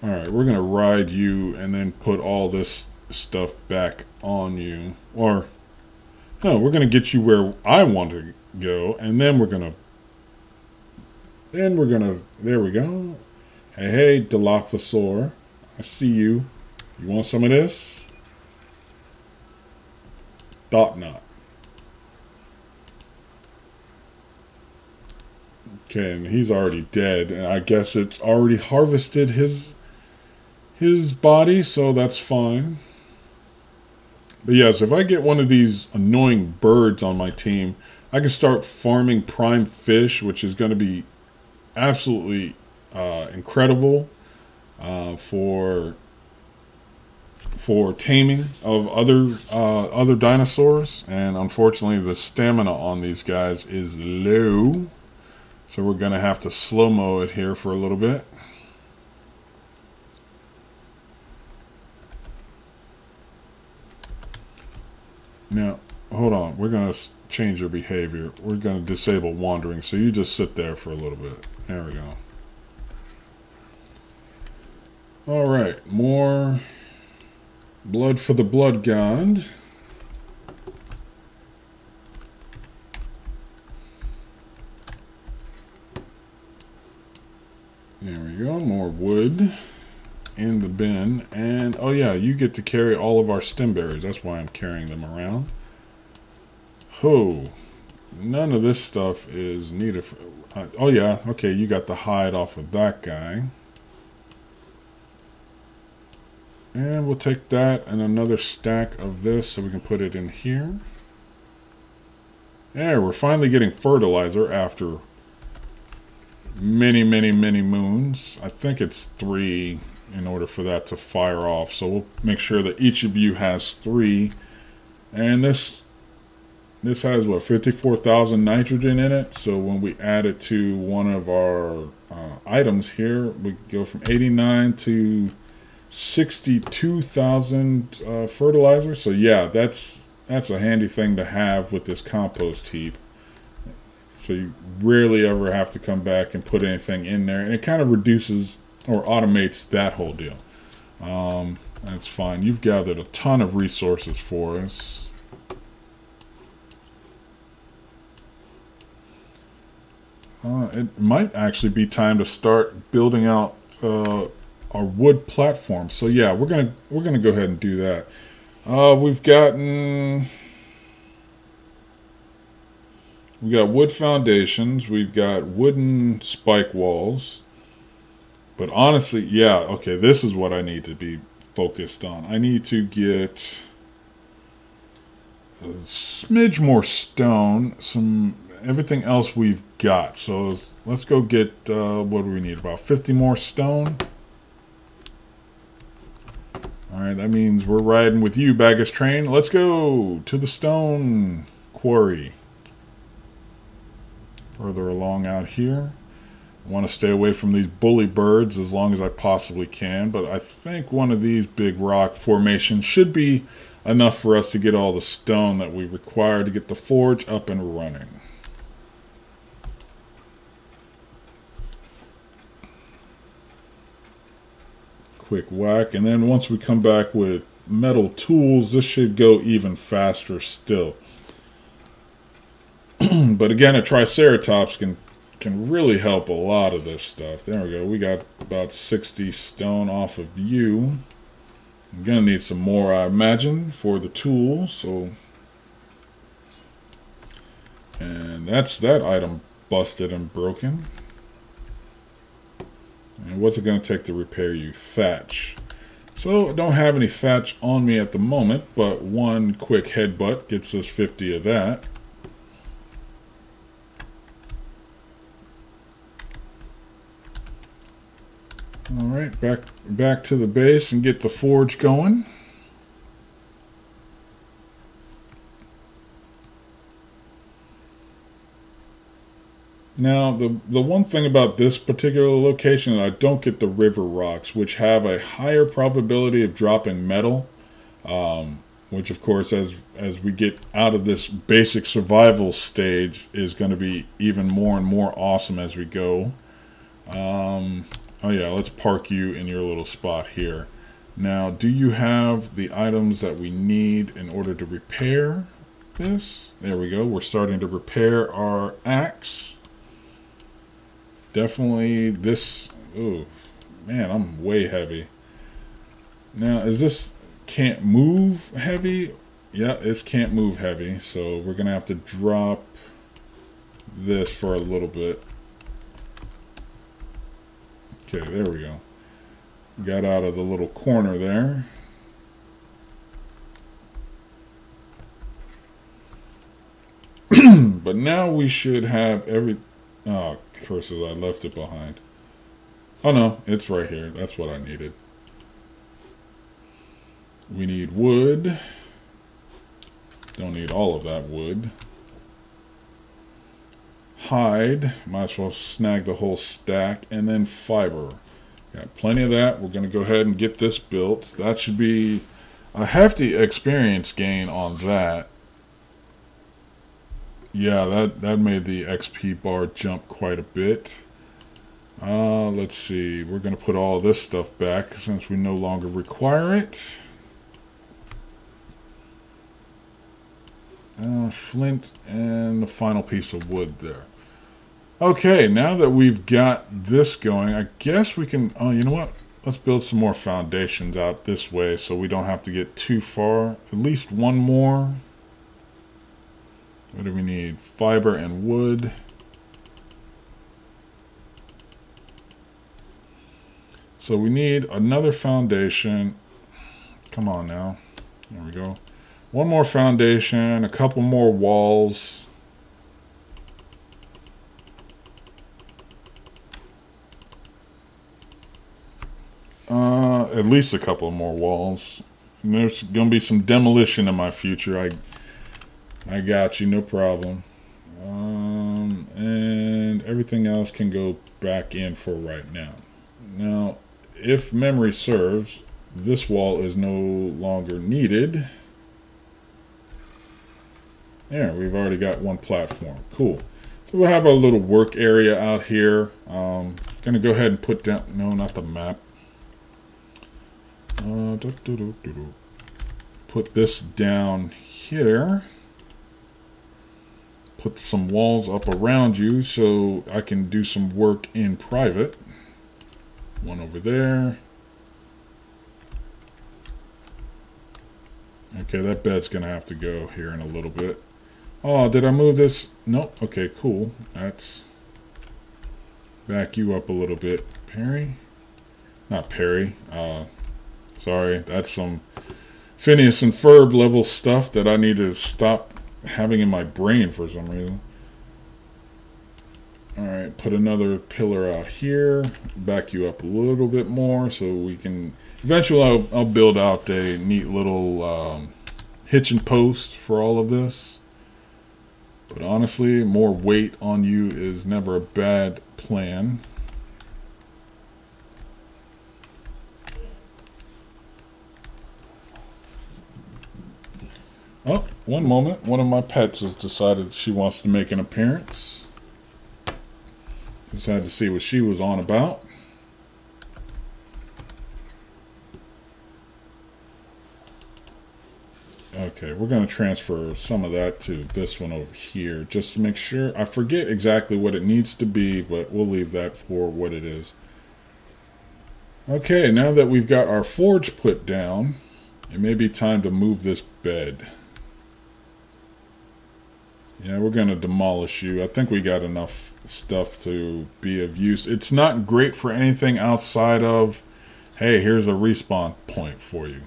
Alright, we're going to ride you and then put all this stuff back on you. Or, no, we're going to get you where I want to go, and then we're going to, there we go. Hey, Parasaur, I see you. You want some of this? Thought not. Okay, and he's already dead, and I guess it's already harvested his body, so that's fine. But yes, if I get one of these annoying birds on my team, I can start farming prime fish, which is going to be absolutely incredible for taming of other dinosaurs. And unfortunately, the stamina on these guys is low, so we're gonna have to slow-mo it here for a little bit. Now, hold on. We're going to change your behavior. We're going to disable wandering. So you just sit there for a little bit. There we go. All right. More blood for the blood god. There we go. More wood in the bin. And, oh yeah, you get to carry all of our stem berries. That's why I'm carrying them around. Oh, none of this stuff is needed for... oh yeah, okay, you got the hide off of that guy. And we'll take that and another stack of this so we can put it in here. Yeah, we're finally getting fertilizer after many moons. I think it's 3 in order for that to fire off. So we'll make sure that each of you has 3. And this has, what, 54,000 nitrogen in it. So when we add it to one of our items here, we go from 89 to 62,000 fertilizer. So yeah, that's a handy thing to have with this compost heap. So you rarely ever have to come back and put anything in there. And it kind of reduces or automates that whole deal. That's fine. You've gathered a ton of resources for us. It might actually be time to start building out our wood platform. So yeah, we're gonna go ahead and do that. We got wood foundations. We've got wooden spike walls. But honestly, yeah, okay, this is what I need to be focused on. I need to get a smidge more stone, everything else we've got. So let's go get, what do we need? About 50 more stone. Alright, that means we're riding with you, baggage train. Let's go to the stone quarry. Further along out here. I want to stay away from these bully birds as long as I possibly can, but I think one of these big rock formations should be enough for us to get all the stone that we require to get the forge up and running. Quick whack, and then once we come back with metal tools, this should go even faster still. But again, a triceratops can really help a lot of this stuff. There we go. We got about 60 stone off of you. I'm gonna need some more, I imagine, for the tool. So, and that's that item busted and broken. And what's it gonna take to repair you? Thatch. So I don't have any thatch on me at the moment, but one quick headbutt gets us 50 of that. Alright, back to the base and get the forge going. Now, the one thing about this particular location is I don't get the river rocks, which have a higher probability of dropping metal. Which, of course, as we get out of this basic survival stage, is going to be even more and more awesome as we go. Oh yeah, let's park you in your little spot here. Now, do you have the items that we need in order to repair this? There we go. We're starting to repair our axe. Definitely this... Oh, man, I'm way heavy. Now, is this can't move heavy? Yeah, it's can't move heavy. So we're going to have to drop this for a little bit. Okay, there we go. Got out of the little corner there. But now we should have every... Oh, curses, I left it behind. Oh no, it's right here. That's what I needed. We need wood. Don't need all of that wood. Hide, might as well snag the whole stack, and then fiber. Got plenty of that. We're going to go ahead and get this built. That should be a hefty experience gain on that. Yeah, that made the XP bar jump quite a bit. Let's see. We're going to put all this stuff back since we no longer require it. Flint and the final piece of wood there. Okay, now that we've got this going, I guess we can... Oh, you know what? Let's build some more foundations out this way so we don't have to get too far. At least one more. What do we need? Fiber and wood. So we need another foundation. Come on now. There we go. One more foundation, a couple more walls. At least a couple more walls. And there's going to be some demolition in my future. I got you, no problem. And everything else can go back in for right now. Now, if memory serves, this wall is no longer needed. There, we've already got one platform. Cool. So we'll have our little work area out here. Gonna go ahead and put down, no, not the map. Put this down here. Put some walls up around you so I can do some work in private. One over there. Okay, that bed's gonna have to go here in a little bit. Oh, did I move this? Nope. Okay, cool. That's back you up a little bit. Perry? Not Perry. Sorry, that's some Phineas and Ferb level stuff that I need to stop having in my brain for some reason. Alright, put another pillar out here. Back you up a little bit more so we can... Eventually I'll build out a neat little hitching post for all of this. But honestly, more weight on you is never a bad plan. Oh, one moment. One of my pets has decided she wants to make an appearance. Just had to see what she was on about. Okay, we're going to transfer some of that to this one over here, just to make sure. I forget exactly what it needs to be, but we'll leave that for what it is. Okay, now that we've got our forge put down, it may be time to move this bed. Yeah, we're going to demolish you. I think we got enough stuff to be of use. It's not great for anything outside of, hey, here's a respawn point for you.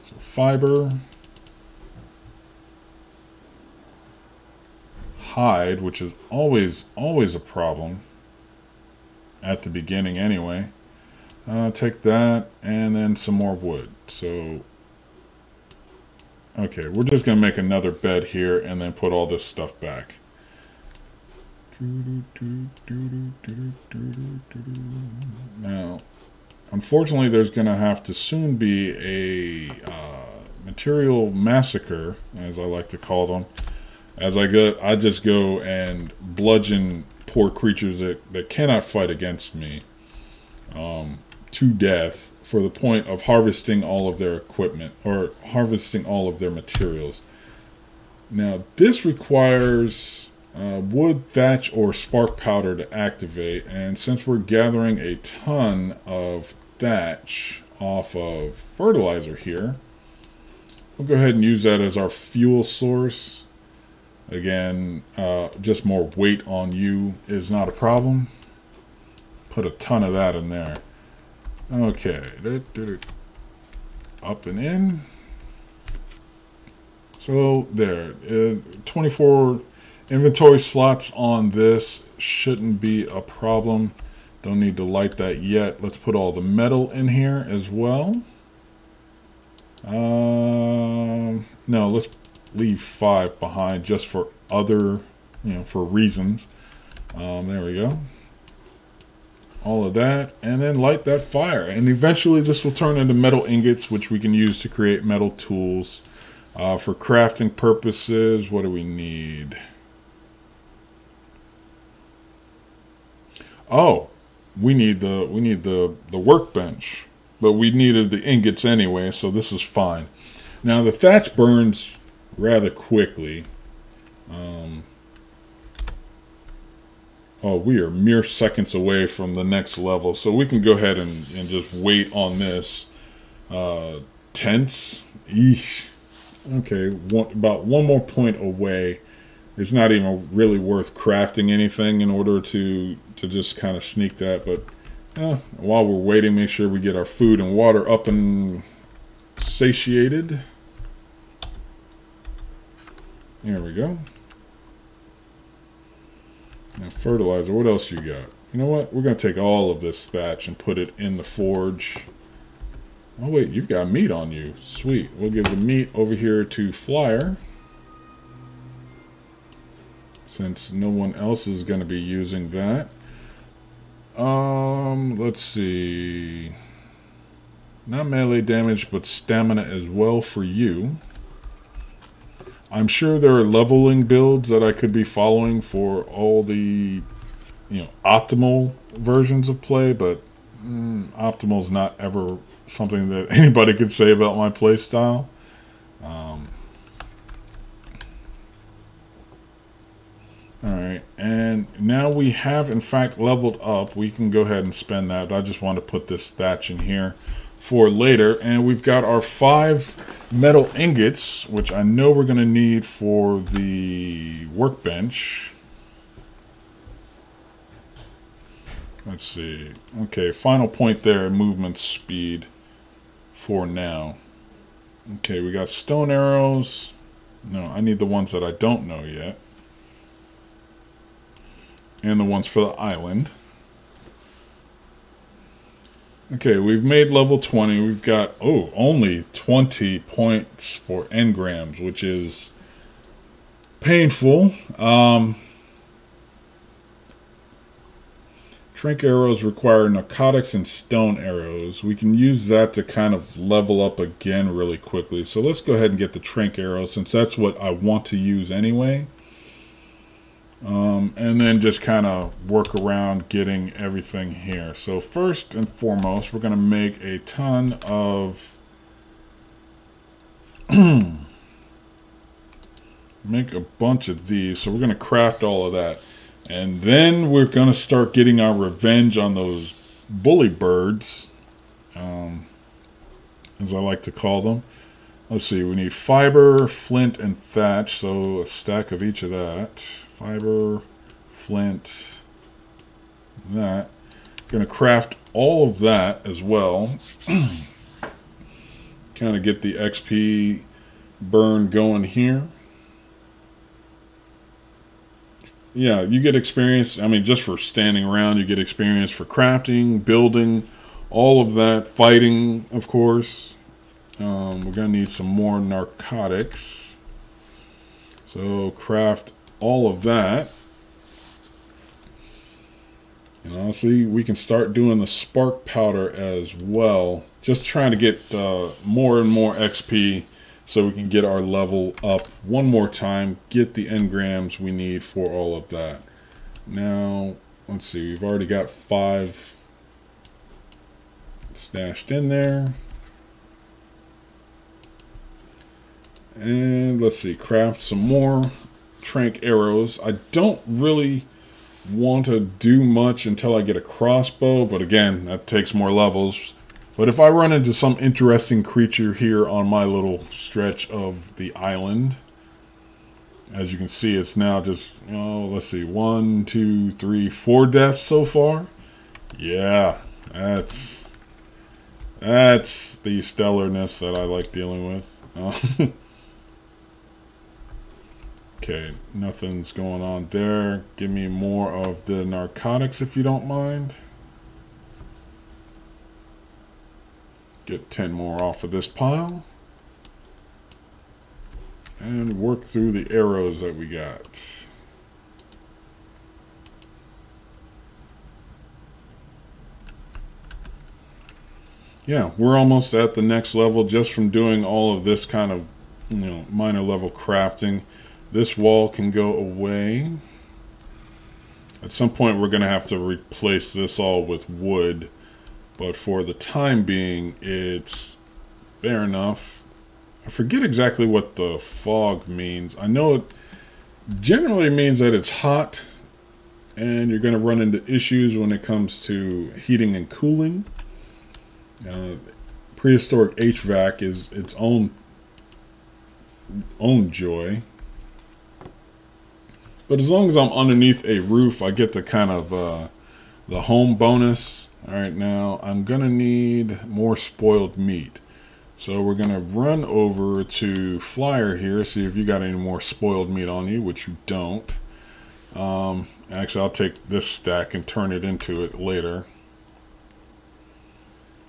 So fiber. Hide, which is always a problem. At the beginning anyway. Take that and then some more wood. So... Okay, we're just going to make another bed here and then put all this stuff back. Now, unfortunately, there's going to have to soon be a material massacre, as I like to call them. As I just go and bludgeon poor creatures that cannot fight against me to death, for the point of harvesting all of their equipment or harvesting all of their materials. Now this requires wood, thatch, or spark powder to activate, and since we're gathering a ton of thatch off of fertilizer here, we'll go ahead and use that as our fuel source. Again, just more weight on you is not a problem. Put a ton of that in there. Okay, up and in. So there, 24 inventory slots on this shouldn't be a problem. Don't need to light that yet. Let's put all the metal in here as well. No, let's leave 5 behind just for other, for reasons. There we go. All of that, and then light that fire, and eventually this will turn into metal ingots, which we can use to create metal tools. For crafting purposes, what do we need? Oh, we need the workbench, but we needed the ingots anyway, so this is fine. Now the thatch burns rather quickly. Oh, we are mere seconds away from the next level, so we can go ahead and just wait on this. Tents? Eesh. Okay, about one more point away. It's not even really worth crafting anything in order to just kind of sneak that. But while we're waiting, make sure we get our food and water up and satiated. There we go. Now fertilizer, what else you got? You know what? We're going to take all of this thatch and put it in the forge. Oh wait, you've got meat on you. Sweet. We'll give the meat over here to Flyer, since no one else is going to be using that. Let's see. Not melee damage, but stamina as well for you. I'm sure there are leveling builds that I could be following for all the, optimal versions of play, but optimal's not ever something that anybody could say about my play style. Alright, and now we have in fact leveled up. We can go ahead and spend that, but I just want to put this thatch in here for later. And we've got our 5 metal ingots, which I know we're going to need for the workbench. Let's see. Okay, final point there, movement speed for now. Okay, we got stone arrows. No, I need the ones that I don't know yet. And the ones for the island. Okay, we've made level 20. We've got, only 20 points for engrams, which is painful. Trank arrows require narcotics and stone arrows. We can use that to kind of level up again really quickly. So let's go ahead and get the trank arrows, since that's what I want to use anyway. And then just kind of work around getting everything here. So first and foremost, we're going to make a ton of make a bunch of these. So we're going to craft all of that. And then we're going to start getting our revenge on those bully birds, as I like to call them. Let's see, we need fiber, flint, and thatch. So a stack of each of that. Fiber, flint, that. Going to craft all of that as well. Kind of get the XP burn going here. Yeah, you get experience. I mean, just for standing around, you get experience for crafting, building, all of that. Fighting, of course. We're going to need some more narcotics. So craft all of that. And honestly, we can start doing the spark powder as well. Just trying to get more and more XP so we can get our level up one more time. Get the engrams we need for all of that. Now, let's see. We've already got 5 stashed in there. And let's see. Craft some more trank arrows. I don't really want to do much until I get a crossbow, but again, that takes more levels. But if I run into some interesting creature here on my little stretch of the island, as you can see, it's now just, let's see, 1, 2, 3, 4 deaths so far. Yeah, that's the stellarness that I like dealing with. Okay, nothing's going on there. Give me more of the narcotics if you don't mind. Get 10 more off of this pile. And work through the arrows that we got. Yeah, we're almost at the next level just from doing all of this kind of minor level crafting. This wall can go away. At some point we're going to have to replace this all with wood, but for the time being it's fair enough. I forget exactly what the fog means. I know it generally means that it's hot and you're going to run into issues when it comes to heating and cooling. Prehistoric HVAC is its own joy. But as long as I'm underneath a roof, I get the kind of the home bonus. All right, now I'm going to need more spoiled meat. So we're going to run over to Flyer here, see if you got any more spoiled meat on you, which you don't. Actually, I'll take this stack and turn it into it later.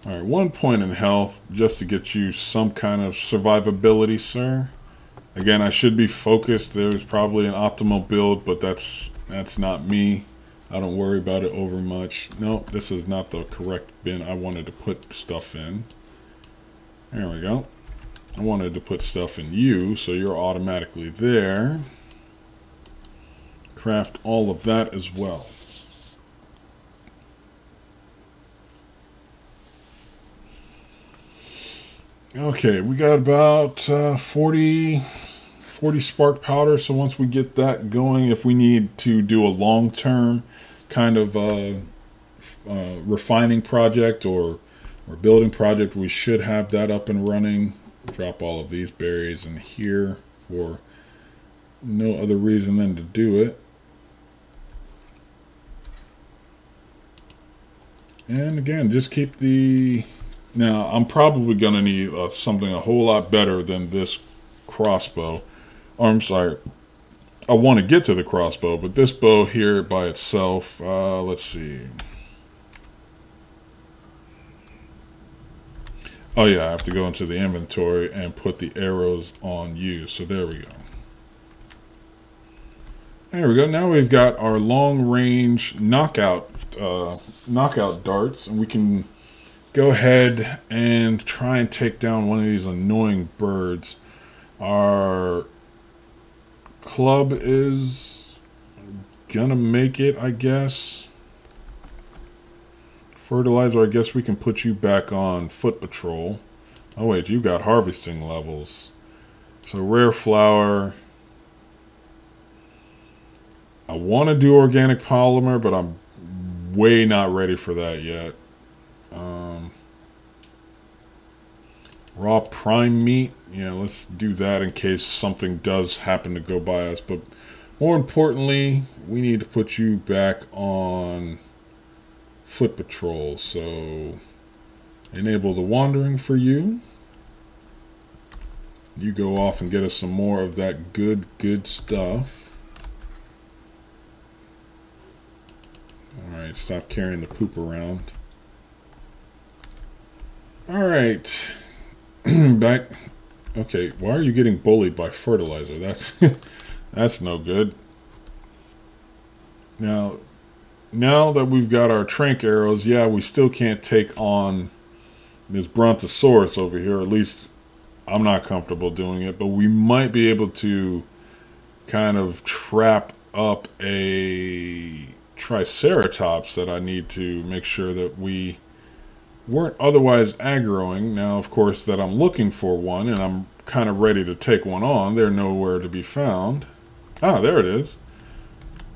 All right, 1 point in health just to get you some kind of survivability, sir. Again, I should be focused. There's probably an optimal build, but that's not me. I don't worry about it over much. No, this is not the correct bin I wanted to put stuff in. There we go. I wanted to put stuff in you, so you're automatically there. Craft all of that as well. Okay, we got about 40 spark powder, so once we get that going, if we need to do a long-term kind of refining project or building project, we should have that up and running. Drop all of these berries in here for no other reason than to do it. And again, just keep the... Now, I'm probably going to need something a whole lot better than this crossbow. Oh, I'm sorry. I want to get to the crossbow, but this bow here by itself, let's see. Oh yeah, I have to go into the inventory and put the arrows on you. So there we go. There we go. Now we've got our long-range knockout darts, and we can go ahead and try and take down one of these annoying birds. Our club is gonna make it, I guess. Fertilizer, I guess we can put you back on foot patrol. Oh wait, you got harvesting levels. So rare flour. I want to do organic polymer, but I'm way not ready for that yet. Raw prime meat. Yeah, let's do that in case something does happen to go by us. But more importantly, we need to put you back on foot patrol. So enable the wandering for you. You go off and get us some more of that good stuff. Alright, stop carrying the poop around. Alright. Back. Okay, why are you getting bullied by fertilizer? That's no good. Now that we've got our trank arrows, yeah, we still can't take on this Brontosaurus over here. At least I'm not comfortable doing it, but we might be able to kind of trap up a Triceratops that I need to make sure that we weren't otherwise aggroing. Now, of course, that I'm looking for one and I'm kind of ready to take one on. They're nowhere to be found. Ah, there it is.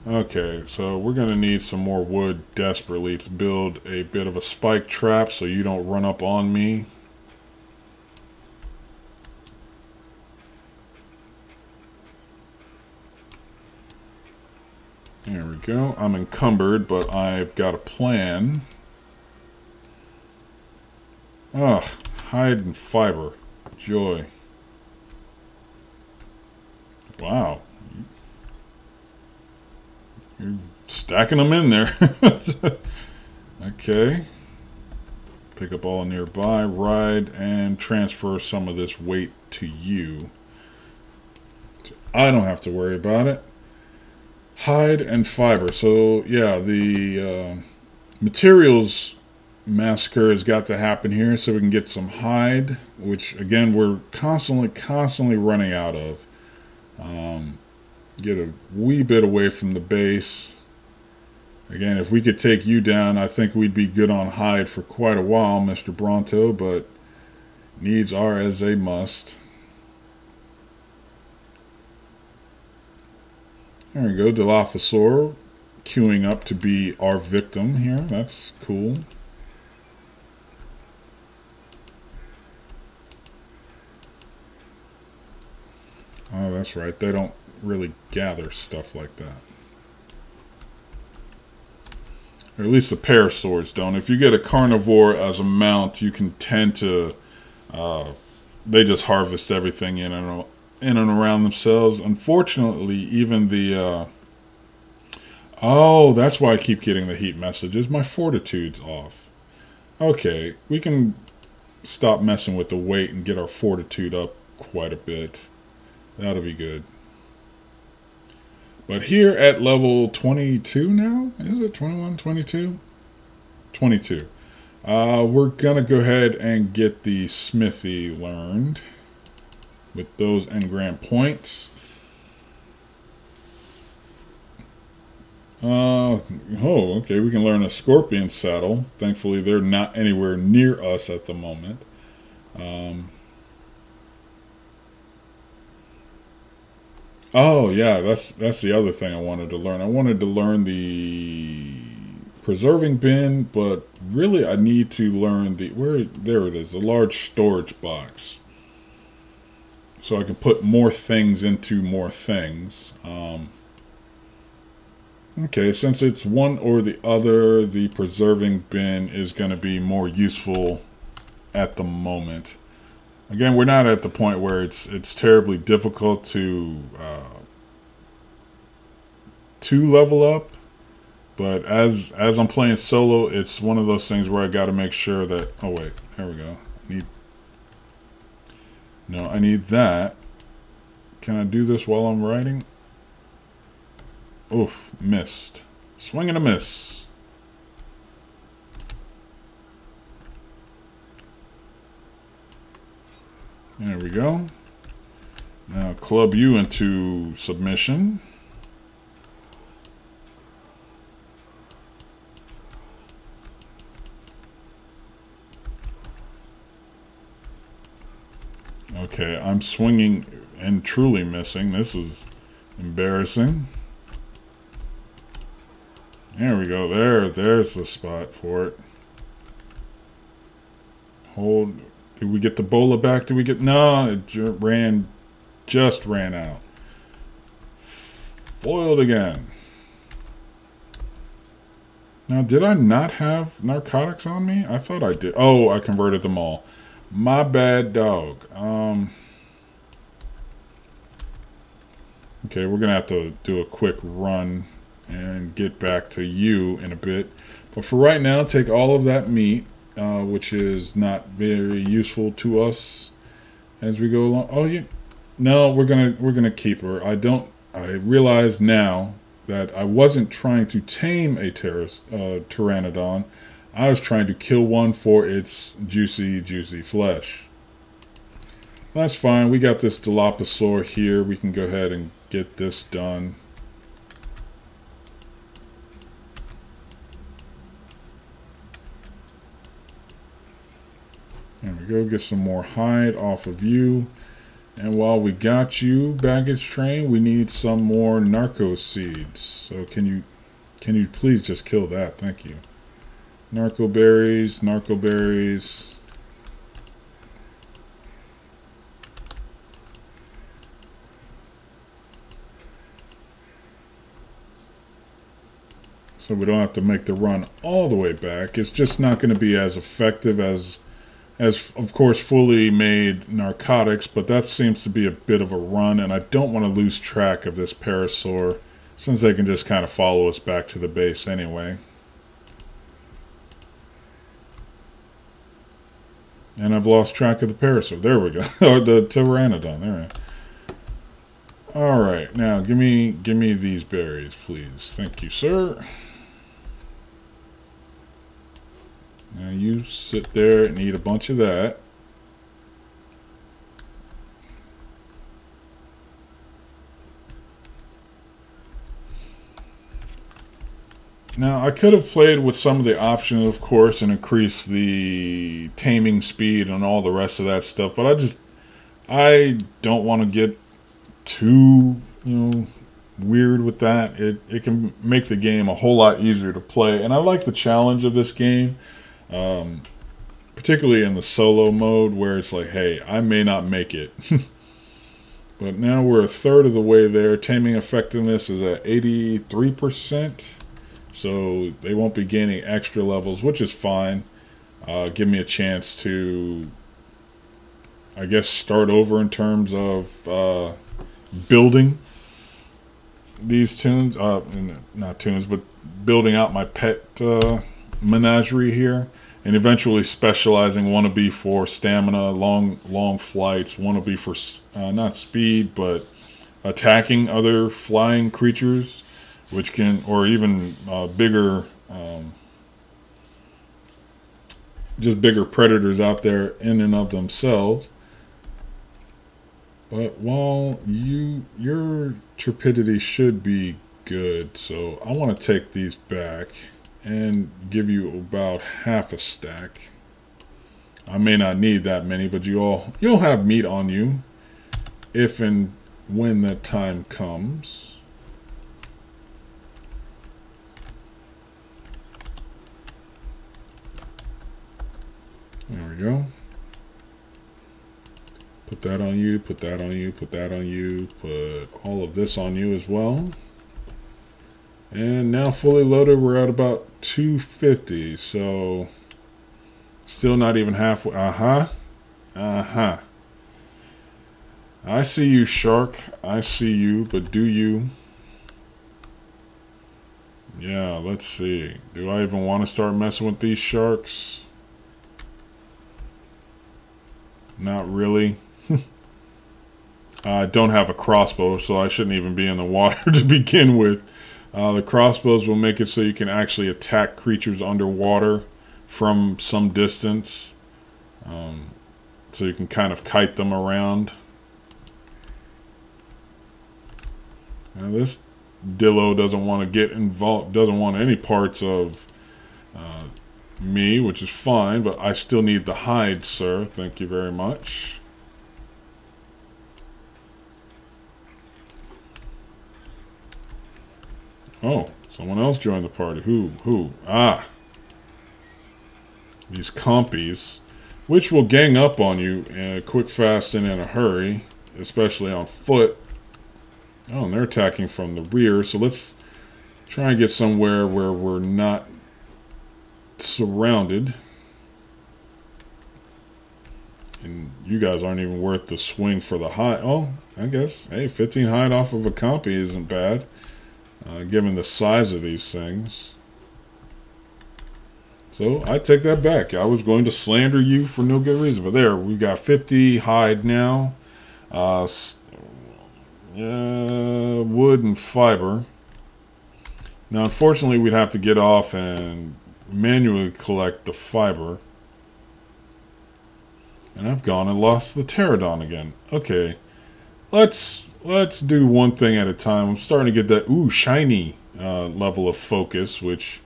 Okay, so we're going to need some more wood desperately to build a bit of a spike trap so you don't run up on me. There we go. I'm encumbered, but I've got a plan. Ugh, hide and fiber. Joy. Wow. You're stacking them in there. Okay. Pick up all nearby, ride, and transfer some of this weight to you. I don't have to worry about it. Hide and fiber. So, yeah, the materials massacre has got to happen here so we can get some hide, which again we're constantly running out of. Get a wee bit away from the base. Again, if we could take you down, I think we'd be good on hide for quite a while, Mr. Bronto, but needs are as they must. There we go, Dilophosaur queuing up to be our victim here. That's cool. Oh, that's right. They don't really gather stuff like that. Or at least the Parasaurs don't. If you get a carnivore as a mount, you can tend to... they just harvest everything in and around themselves. Unfortunately, even the... oh, that's why I keep getting the heat messages. My fortitude's off. Okay, we can stop messing with the weight and get our fortitude up quite a bit. That'll be good. But here at level 22 now, is it 21, 22? 22. We're going to go ahead and get the smithy learned with those engram points. Oh, okay, we can learn a scorpion saddle. Thankfully, they're not anywhere near us at the moment. Oh, yeah, that's the other thing I wanted to learn. I wanted to learn the preserving bin, but really I need to learn the... there it is, the large storage box. So I can put more things into more things. Okay, since it's one or the other, the preserving bin is going to be more useful at the moment. Again, we're not at the point where it's terribly difficult to level up, but as I'm playing solo, it's one of those things where I got to make sure that... oh wait, there we go. I need that. Can I do this while I'm riding? Oof, missed. Swing and a miss. There we go. Now club you into submission. Okay, I'm swinging and truly missing. This is embarrassing. There we go. There's the spot for it. Hold. Did we get the bola back? Did we get... no, it just ran out. Foiled again. Now, did I not have narcotics on me? I thought I did. Oh, I converted them all. My bad, dog. Okay, we're going to have to do a quick run and get back to you in a bit. But for right now, take all of that meat. Which is not very useful to us as we go along. Oh, yeah. No, we're gonna keep her. I realize now that I wasn't trying to tame a pteranodon. I was trying to kill one for its juicy flesh. That's fine. We got this Dilophosaur here. We can go ahead and get this done. There we go, get some more hide off of you. And while we got you, baggage train, we need some more narco seeds. So can you please just kill that? Thank you. Narco berries. So we don't have to make the run all the way back. It's just not going to be as effective as of course fully made narcotics, but that seems to be a bit of a run, and I don't want to lose track of this Parasaur since they can just kind of follow us back to the base anyway. And I've lost track of the Parasaur. There we go. Or the Pteranodon. There. All right, now give me these berries, please. Thank you, sir. Now you sit there and eat a bunch of that. Now, I could have played with some of the options, of course, and increased the taming speed and all the rest of that stuff, but I don't want to get too, weird with that. It can make the game a whole lot easier to play, and I like the challenge of this game, particularly in the solo mode where it's like, hey, I may not make it. But now we're a third of the way there. Taming effectiveness is at 83%. So they won't be gaining extra levels, which is fine. Give me a chance to, I guess, start over in terms of building these tunes. Not tunes, but building out my pet menagerie here. And eventually specializing. One to be for stamina, long flights. One to be for, not speed, but attacking other flying creatures. Which can, or even bigger, just bigger predators out there in and of themselves. But while your trepidity should be good, so I want to take these back and give you about half a stack. I may not need that many, but you'll have meat on you if and when that time comes. There we go. Put that on you, put that on you, put that on you, put all of this on you as well. And now fully loaded, we're at about 250. So still not even halfway. I see you, shark. I see you, but do you? Yeah, let's see. Do I even want to start messing with these sharks? Not really. I don't have a crossbow, so I shouldn't even be in the water to begin with. The crossbows will make it so you can actually attack creatures underwater from some distance. So you can kind of kite them around. Now this Dillo doesn't want to get involved, doesn't want any parts of me, which is fine, but I still need the hide, sir. Thank you very much. Oh, someone else joined the party. Who? Ah. These compies, which will gang up on you quick, fast, and in a hurry, especially on foot. Oh, and they're attacking from the rear, so let's try and get somewhere where we're not surrounded. And you guys aren't even worth the swing for the hide. Oh, I guess, hey, 15 hide off of a compy isn't bad, given the size of these things. So I take that back. I was going to slander you for no good reason, but there, we've got 50 hide now. Wood and fiber. Now, unfortunately, we'd have to get off and manually collect the fiber. And I've gone and lost the pterodon again. Okay, let's do one thing at a time. I'm starting to get that shiny level of focus, which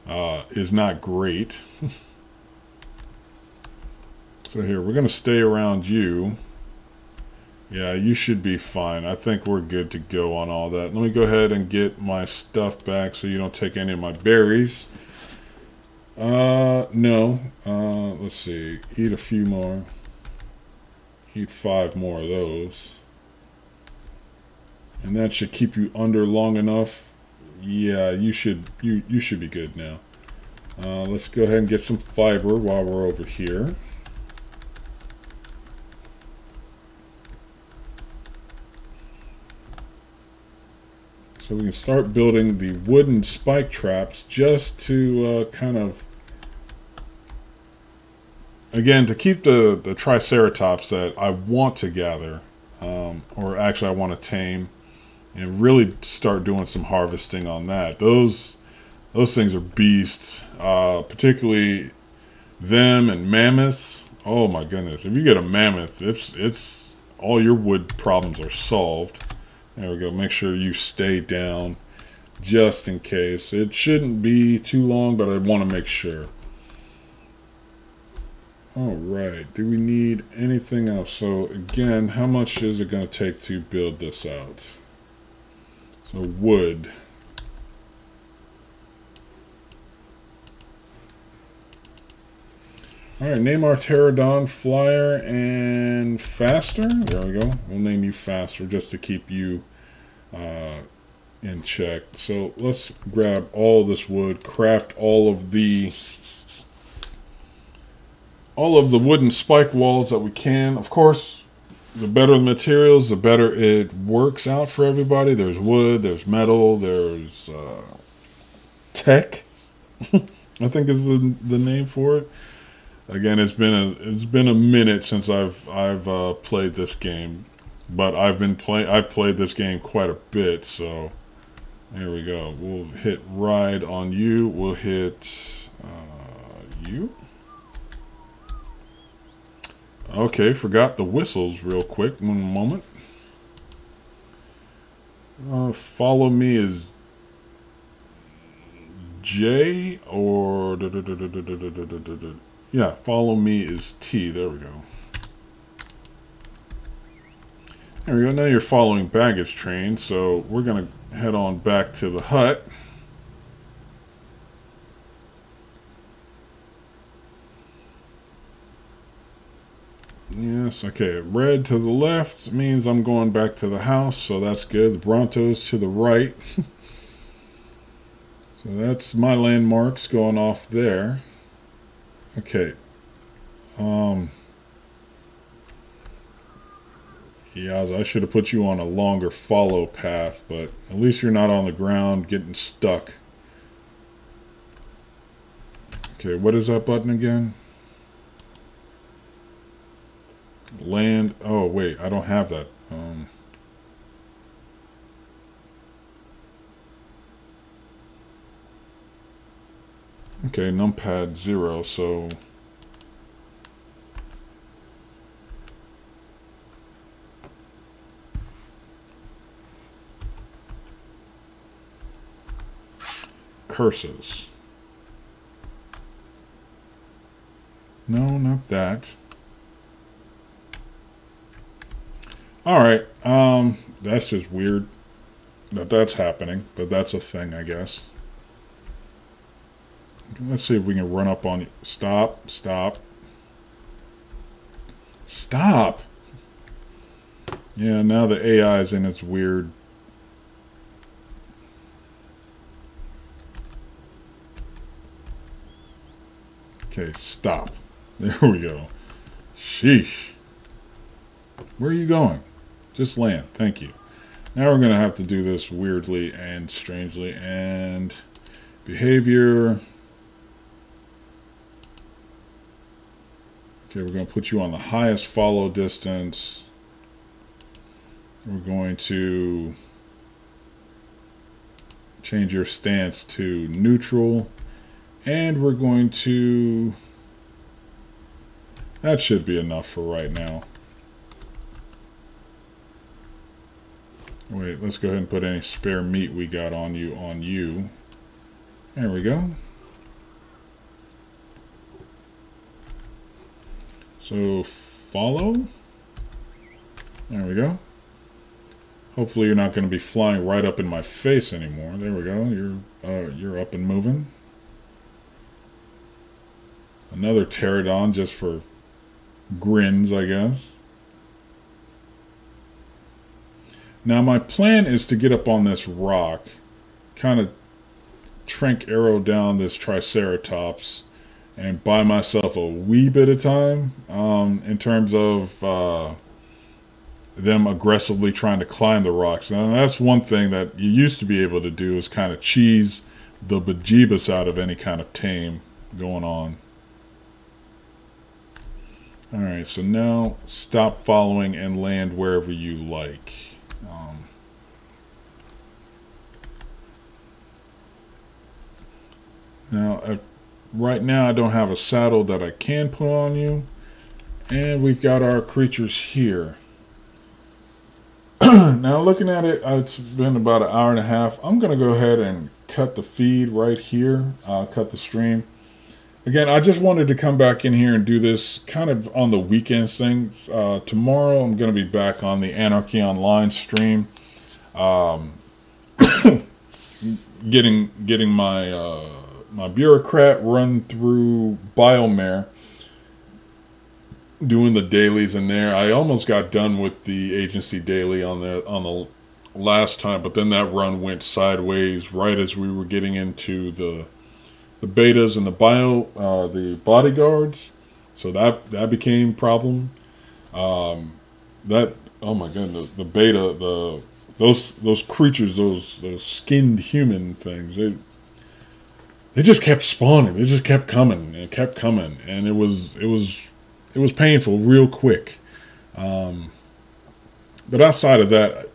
is not great. So here, we're going to stay around you. Yeah, you should be fine. I think we're good to go on all that. Let me go ahead and get my stuff back so you don't take any of my berries. No. Let's see. Eat a few more. Eat 5 more of those. And that should keep you under long enough. Yeah, you should be good now. Let's go ahead and get some fiber while we're over here. So we can start building the wooden spike traps just to kind of, again, to keep the Triceratops that I want to gather, or actually I want to tame, and really start doing some harvesting on that. Those things are beasts, particularly them and mammoths. Oh my goodness. If you get a mammoth, it's all your wood problems are solved. There we go. Make sure you stay down just in case. It shouldn't be too long, but I want to make sure. Alright, do we need anything else? So again, how much is it going to take to build this out? So wood. Alright, name our pterodon Flyer and Faster. There we go. We'll name you Faster just to keep you in check. So let's grab all this wood, craft all of the wooden spike walls that we can. Of course, the better the materials, the better it works out for everybody. There's wood, there's metal, there's tech, I think is the name for it. Again, it's been a minute since I've played this game, but I've played this game quite a bit. So here we go. We'll hit ride on you. We'll hit you. Okay, forgot the whistles real quick. 1 moment. Follow me is J or yeah, follow me is T. There we go. There we go. Now you're following baggage train, so we're gonna head on back to the hut. Yes, okay. Red to the left means I'm going back to the house, so that's good. The Brontos to the right. So that's my landmarks going off there. Okay. Yeah, I should have put you on a longer follow path, but at least you're not on the ground getting stuck. Okay, what is that button again? Land. Oh, wait, I don't have that. Okay, numpad 0, so curses. No, not that. Alright, that's just weird that that's happening, but that's a thing, I guess. Let's see if we can run up on you. Stop, stop. Stop! Yeah, now the AI is in its weird... Okay, stop. There we go. Sheesh. Where are you going? Just land. Thank you. Now we're going to have to do this weirdly and strangely. And behavior. Okay, we're going to put you on the highest follow distance. We're going to change your stance to neutral. And we're going to... That should be enough for right now. Wait, let's go ahead and put any spare meat we got on you. There we go. So follow. There we go. Hopefully you're not going to be flying right up in my face anymore. There we go. You're up and moving. Another pterodon just for grins, I guess. Now my plan is to get up on this rock, kind of trank arrow down this triceratops, and buy myself a wee bit of time in terms of them aggressively trying to climb the rocks. Now that's one thing that you used to be able to do, is kind of cheese the bejeebus out of any kind of tame going on. Alright, so now stop following and land wherever you like. Now, right now I don't have a saddle that I can put on you. And we've got our creatures here. Now looking at it, it's been about an hour and a half. I'm going to go ahead and cut the feed right here. Cut the stream. Again, I just wanted to come back in here and do this kind of on the weekends thing. Tomorrow I'm going to be back on the Anarchy Online stream. Getting my my bureaucrat run through Biomare, doing the dailies in there. I almost got done with the agency daily on the last time, but then that run went sideways right as we were getting into the betas and the bodyguards. So that became problem. That, oh my goodness, the beta, those creatures, those skinned human things, they just kept spawning. They just kept coming and kept coming, and it was painful real quick. But outside of that,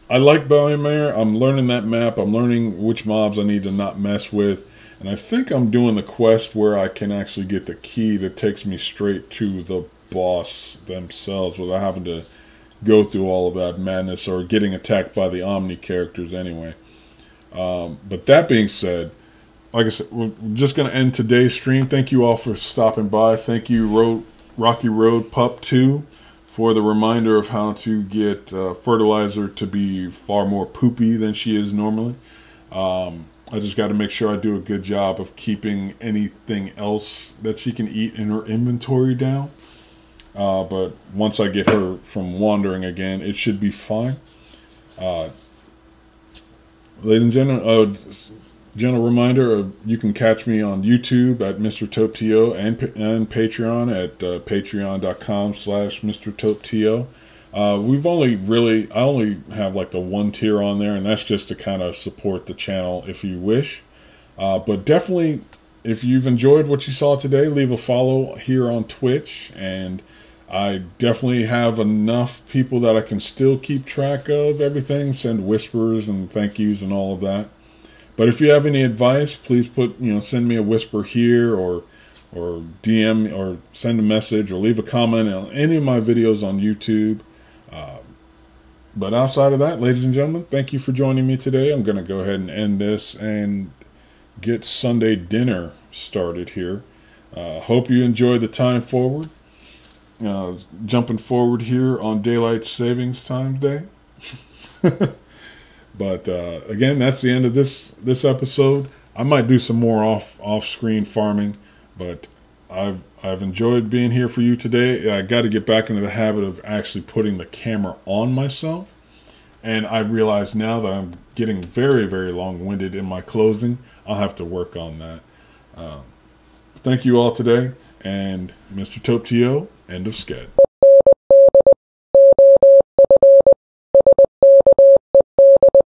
I like Biomare. I'm learning that map. I'm learning which mobs I need to not mess with. And I think I'm doing the quest where I can actually get the key that takes me straight to the boss themselves without having to go through all of that madness or getting attacked by the Omni characters anyway. But that being said, like I said, we're just going to end today's stream. Thank you all for stopping by. Thank you, Rocky Road Pup 2, for the reminder of how to get fertilizer to be far more poopy than she is normally. I just got to make sure I do a good job of keeping anything else that she can eat in her inventory down. But once I get her from wandering again, it should be fine. Ladies and gentlemen, gentle reminder, you can catch me on YouTube at Mr. TopeTO and Patreon at patreon.com/Mr. TopeTO. I only have like the one tier on there, and that's just to kind of support the channel if you wish. But definitely, if you've enjoyed what you saw today, leave a follow here on Twitch, and I definitely have enough people that I can still keep track of everything, send whispers and thank yous and all of that. But if you have any advice, please send me a whisper here, or DM, or send a message, or leave a comment on any of my videos on YouTube. But outside of that, ladies and gentlemen, thank you for joining me today. I'm going to go ahead and end this and get Sunday dinner started here. Hope you enjoyed the time forward. Jumping forward here on Daylight Savings Time Day. But again, that's the end of this episode. I might do some more off-screen farming, but I've enjoyed being here for you today. I got to get back into the habit of actually putting the camera on myself, and I realize now that I'm getting very, very long-winded in my closing. I'll have to work on that. Thank you all today, and Mr. TopeTO, end of sked.